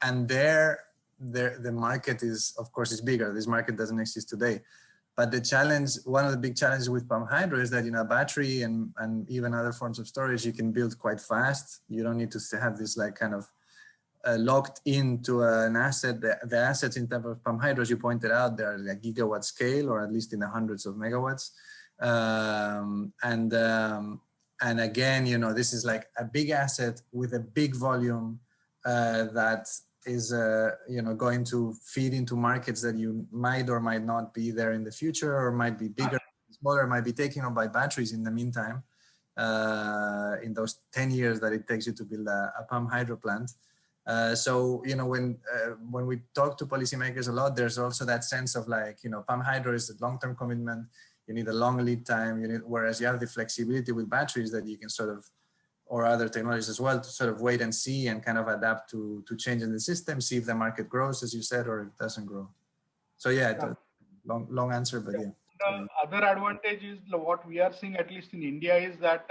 And the market is, of course, is bigger. This market doesn't exist today. But the challenge, one of the big challenges with pumped hydro is that, battery and even other forms of storage, you can build quite fast. You don't need to have this like kind of locked into an asset. The assets in terms of pumped hydro, as you pointed out, they're like gigawatt scale, or at least in the hundreds of megawatts. And again, this is like a big asset with a big volume that is going to feed into markets that you might or might not be there in the future, or might be bigger, smaller, might be taken up by batteries in the meantime, in those 10 years that it takes you to build a pumped hydro plant. So when we talk to policymakers a lot, there's also that sense of like, pumped hydro is a long-term commitment. You need a long lead time. Whereas you have the flexibility with batteries that you can sort of, or other technologies as well, to sort of wait and see and kind of adapt to change in the system, see if the market grows, as you said, or it doesn't grow. So yeah, long answer, but yeah. The other advantage is what we are seeing, at least in India, is that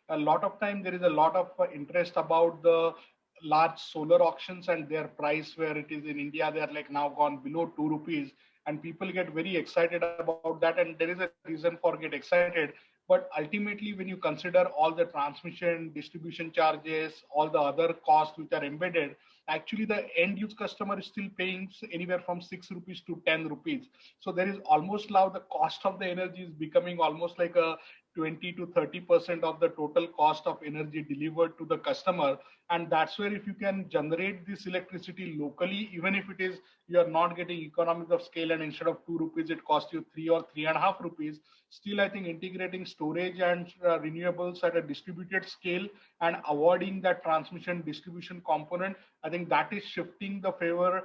a lot of time there is a lot of interest about the large solar auctions and their price, where it is in India, they are like now gone below 2 rupees, and people get very excited about that. And there is a reason for get excited. But ultimately, when you consider all the transmission, distribution charges, all the other costs which are embedded, actually the end use customer is still paying anywhere from 6 rupees to 10 rupees. So there is almost now the cost of the energy is becoming almost like a 20 to 30% of the total cost of energy delivered to the customer. And that's where if you can generate this electricity locally, even if it is, you are not getting economies of scale, and instead of 2 rupees, it costs you 3 or 3.5 rupees. Still, I think integrating storage and renewables at a distributed scale and avoiding that transmission distribution component, I think that is shifting the favor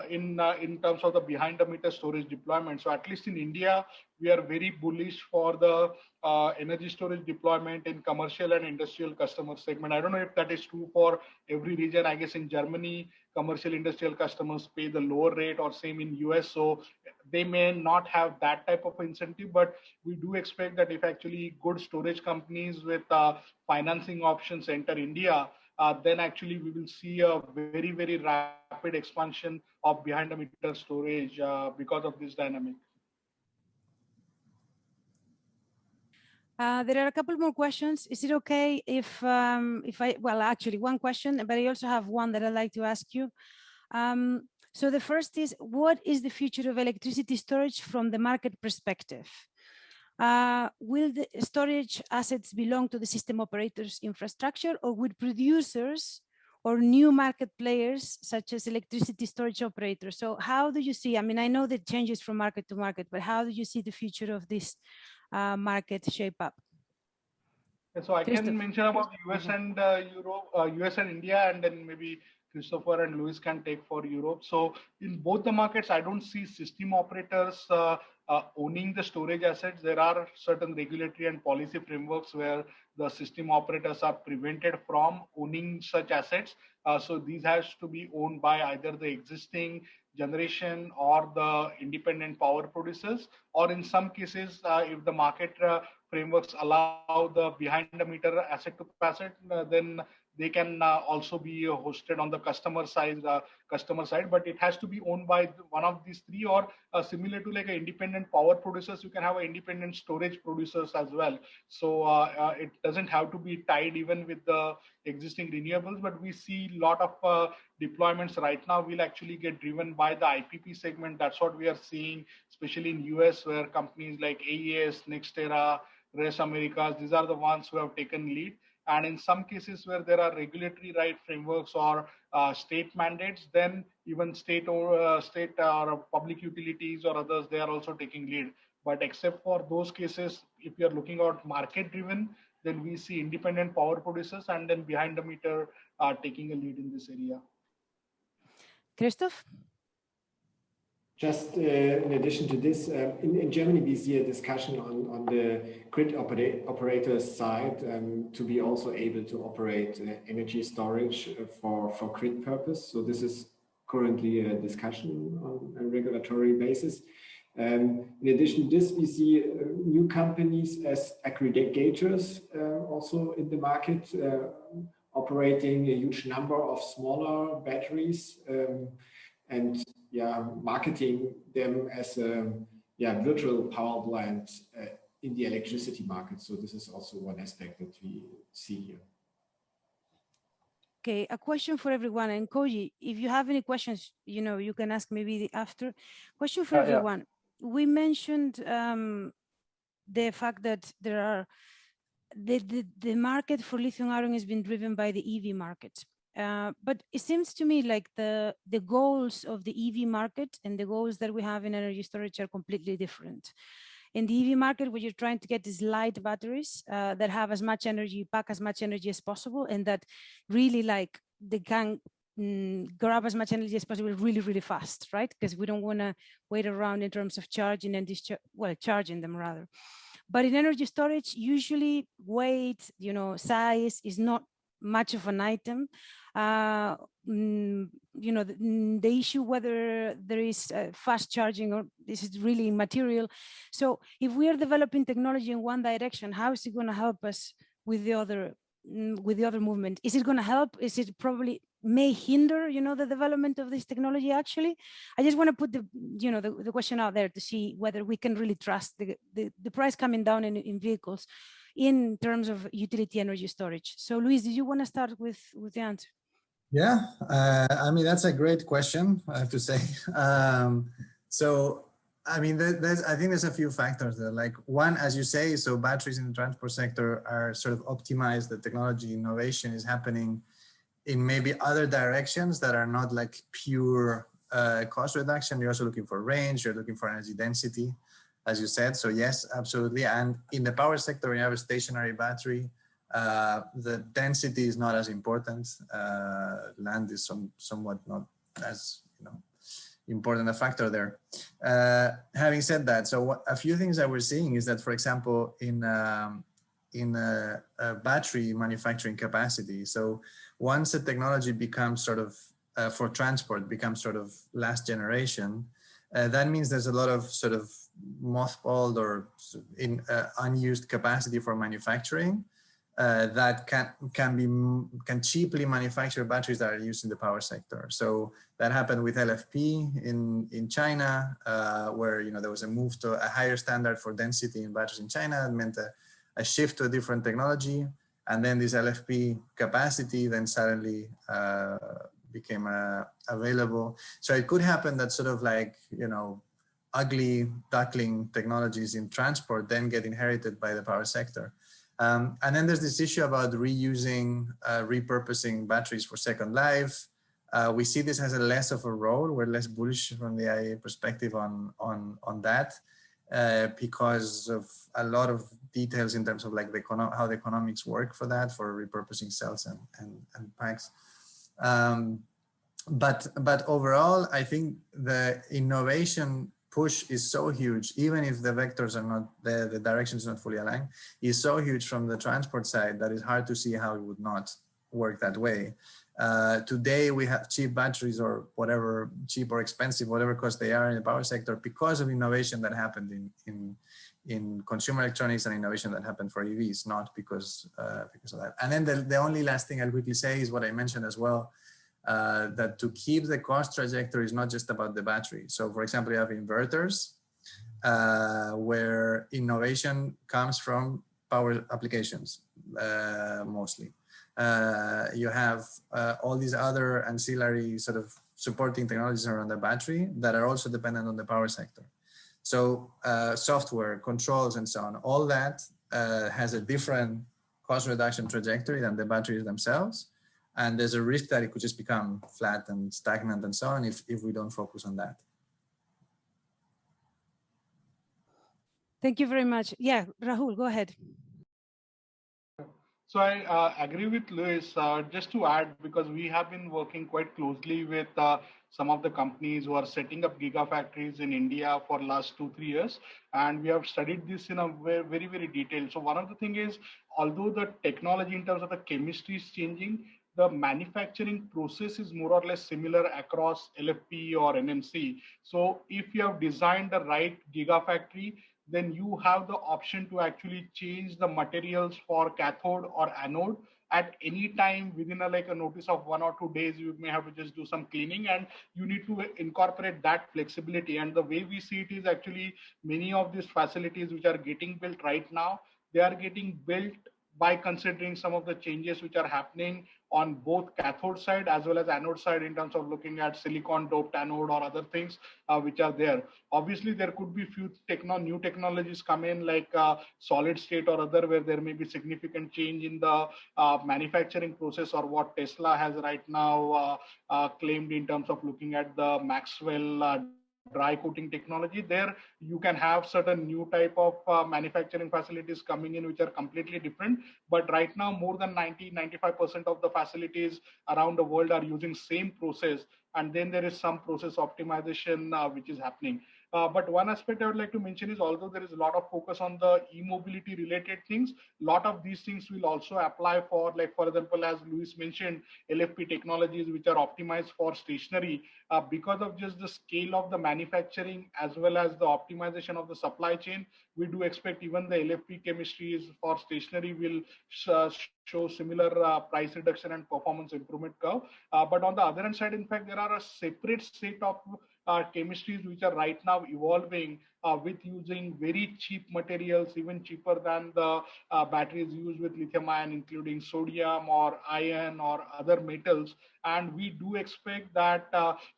in terms of the behind the meter storage deployment. So at least in India, we are very bullish for the energy storage deployment in commercial and industrial customer segment. I don't know if that is true for every region. I guess in Germany, commercial industrial customers pay the lower rate, or same in US. So they may not have that type of incentive, but we do expect that if actually good storage companies with financing options enter India, then actually we will see a very, very rapid expansion of behind the meter storage because of this dynamic. There are a couple more questions. Is it okay if well, actually one question, but I also have one that I'd like to ask you. So the first is, what is the future of electricity storage from the market perspective? Will the storage assets belong to the system operators' infrastructure, or would producers or new market players such as electricity storage operators? So how do you see, I mean, I know that changes from market to market, but how do you see the future of this market shape up? So I can mention about US and Europe, US and India, and then maybe Christopher and Luis can take for Europe. So in both the markets, I don't see system operators owning the storage assets. There are certain regulatory and policy frameworks where the system operators are prevented from owning such assets. So these has to be owned by either the existing generation or the independent power producers, or in some cases, if the market frameworks allow the behind the meter asset to asset, then they can also be hosted on the customer side, but it has to be owned by one of these three, or similar to like an independent power producers, you can have an independent storage producers as well. So it doesn't have to be tied even with the existing renewables, but we see a lot of deployments right now will actually get driven by the IPP segment. That's what we are seeing, especially in US, where companies like AES, NextEra, Res Americas, these are the ones who have taken lead. And in some cases where there are regulatory right frameworks or state mandates, then even state or public utilities or others, they are also taking lead. But except for those cases, if you're looking at market driven, then we see independent power producers and then behind the meter taking a lead in this area. Christoph? Just in addition to this, in Germany, we see a discussion on the grid operator's side to be also able to operate energy storage for grid purpose. So this is currently a discussion on a regulatory basis. In addition to this, we see new companies as aggregators also in the market, operating a huge number of smaller batteries and marketing them as a virtual power plant in the electricity market. So this is also one aspect that we see here. Okay, a question for everyone. And Koji, if you have any questions, you can ask maybe after. Question for everyone. Yeah. We mentioned the fact that there are the market for lithium ion has been driven by the EV market. But it seems to me like the goals of the EV market and the goals that we have in energy storage are completely different. In the EV market, what you're trying to get is light batteries that have as much energy, pack as much energy as possible, and that really like they can grab as much energy as possible really, really fast, right? Because we don't want to wait around in terms of charging and charging them rather. But in energy storage, usually weight, size is not much of an item. The issue whether there is fast charging or this is really immaterial. So if we are developing technology in one direction, how is it going to help us with the other movement? Is it going to help? Is it probably may hinder, the development of this technology? Actually, I just want to put the question out there to see whether we can really trust the price coming down in vehicles in terms of utility energy storage. So Luis, did you want to start with the answer? Yeah, I mean, that's a great question, I have to say. So, I mean, I think there's a few factors there. Like one, as you say, so batteries in the transport sector are sort of optimized. The technology innovation is happening in maybe other directions that are not like pure cost reduction. You're also looking for range, you're looking for energy density, as you said. So yes, absolutely. And in the power sector, when you have a stationary battery, the density is not as important. Land is somewhat not as important a factor there. Having said that, so a few things that we're seeing is that, for example, in battery manufacturing capacity, so once the technology becomes sort of for transport becomes sort of last generation, that means there's a lot of sort of mothballed or unused capacity for manufacturing that can cheaply manufacture batteries that are used in the power sector. So that happened with LFP in China, where there was a move to a higher standard for density in batteries in China. It meant a shift to a different technology, and then this LFP capacity then suddenly became available. So it could happen that sort of like ugly duckling technologies in transport then get inherited by the power sector. And then there's this issue about reusing, repurposing batteries for second life. We see this as a less of a role. We're less bullish from the IEA perspective on that because of a lot of details in terms of like how the economics work for that, for repurposing cells and packs. But overall, I think the innovation push is so huge, even if the vectors are not there, the direction is not fully aligned, is so huge from the transport side that it's hard to see how it would not work that way. Today, we have cheap batteries or whatever, cheap or expensive, whatever cost they are in the power sector because of innovation that happened in consumer electronics and innovation that happened for EVs, not because of that. And then the only last thing I'll quickly say is what I mentioned as well, that to keep the cost trajectory is not just about the battery. So for example, you have inverters where innovation comes from power applications mostly. You have all these other ancillary sort of supporting technologies around the battery that are also dependent on the power sector. So software, controls, and so on, all that has a different cost reduction trajectory than the batteries themselves. And there's a risk that it could just become flat and stagnant and so on if we don't focus on that. Thank you very much. Yeah, Rahul, go ahead. So I agree with Luis. Just to add, because we have been working quite closely with some of the companies who are setting up gigafactories in India for last 2-3 years. And we have studied this in a very, very detailed. So one of the things is, although the technology in terms of the chemistry is changing, the manufacturing process is more or less similar across LFP or NMC. So if you have designed the right gigafactory, then you have the option to actually change the materials for cathode or anode at any time within a notice of 1 or 2 days. You may have to just do some cleaning, and you need to incorporate that flexibility. And the way we see it is actually many of these facilities which are getting built right now, they are getting built by considering some of the changes which are happening on both cathode side as well as anode side in terms of looking at silicon doped anode or other things which are there. Obviously, there could be few new technologies come in like solid state or other, where there may be significant change in the manufacturing process, or what Tesla has right now claimed in terms of looking at the Maxwell dry coating technology. There you can have certain new type of manufacturing facilities coming in which are completely different, but right now more than 90-95% of the facilities around the world are using same process, and then there is some process optimization which is happening. But one aspect I would like to mention is, although there is a lot of focus on the e-mobility related things, a lot of these things will also apply for, like, for example, as Luis mentioned, LFP technologies which are optimized for stationary. Because of just the scale of the manufacturing as well as the optimization of the supply chain, we do expect even the LFP chemistries for stationary will show similar price reduction and performance improvement curve. But on the other hand side, in fact, there are a separate set of chemistries which are right now evolving with using very cheap materials, even cheaper than the batteries used with lithium ion, including sodium or iron or other metals. And we do expect that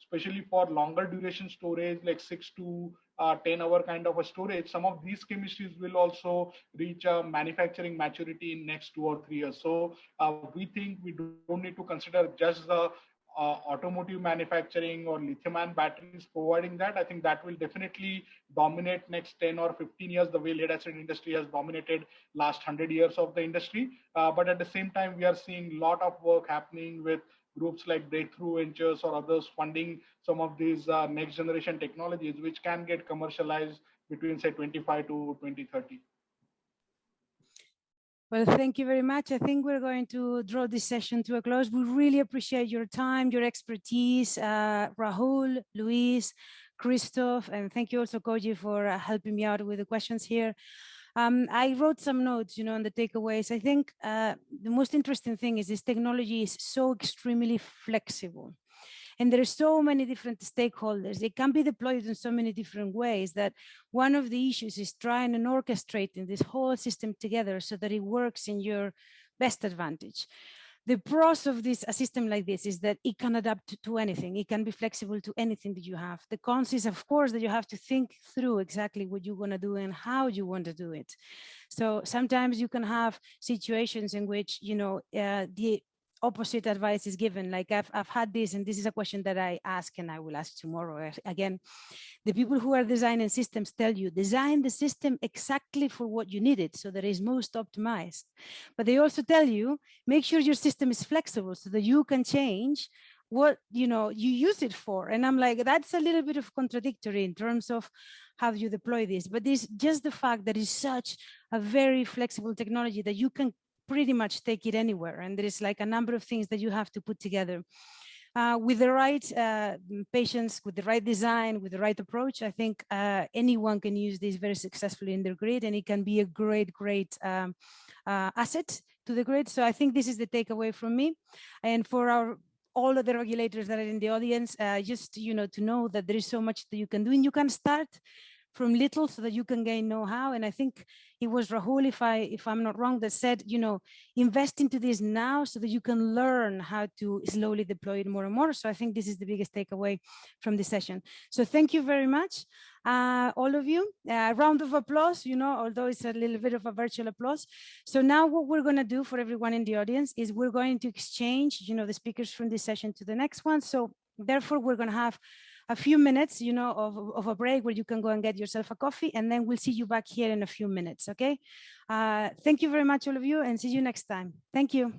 especially for longer duration storage, like 6 to 10-hour kind of a storage, some of these chemistries will also reach manufacturing maturity in next 2 or 3 years. So we think we don't need to consider just the automotive manufacturing or lithium-ion batteries providing that. I think that will definitely dominate next 10 or 15 years, the way lead-acid industry has dominated last 100 years of the industry. But at the same time, we are seeing a lot of work happening with groups like Breakthrough Ventures or others funding some of these next generation technologies, which can get commercialized between, say, 25 to 2030. Well, thank you very much. I think we're going to draw this session to a close. We really appreciate your time, your expertise, Rahul, Luis, Christoph, and thank you also, Koji, for helping me out with the questions here. I wrote some notes, on the takeaways. I think the most interesting thing is this technology is so extremely flexible. And there are so many different stakeholders. It can be deployed in so many different ways that one of the issues is trying and orchestrating this whole system together so that it works in your best advantage. The pros of a system like this is that it can adapt to anything. It can be flexible to anything that you have. The cons is, of course, that you have to think through exactly what you're going to do and how you want to do it. So sometimes you can have situations in which, the opposite advice is given. Like I've had this, and this is a question that I ask and I will ask tomorrow. Again, the people who are designing systems tell you, design the system exactly for what you need it so that it's most optimized. But they also tell you, make sure your system is flexible so that you can change what you use it for. And I'm like, that's a little bit of contradictory in terms of how you deploy this. But this just the fact that it's such a very flexible technology that you can pretty much take it anywhere. And there is like a number of things that you have to put together. With the right patience, with the right design, with the right approach, I think anyone can use this very successfully in their grid, and it can be a great asset to the grid. So I think this is the takeaway from me. And for all of the regulators that are in the audience, just to know that there is so much that you can do, and you can start from little so that you can gain know-how. And I think it was Rahul, if I'm not wrong, that said, invest into this now so that you can learn how to slowly deploy it more and more. So I think this is the biggest takeaway from this session. So thank you very much, all of you. A round of applause, although it's a little bit of a virtual applause. So now what we're going to do for everyone in the audience is we're going to exchange, the speakers from this session to the next one. So therefore, we're going to have a few minutes, of a break where you can go and get yourself a coffee, and then we'll see you back here in a few minutes, okay? Thank you very much, all of you, and see you next time. Thank you.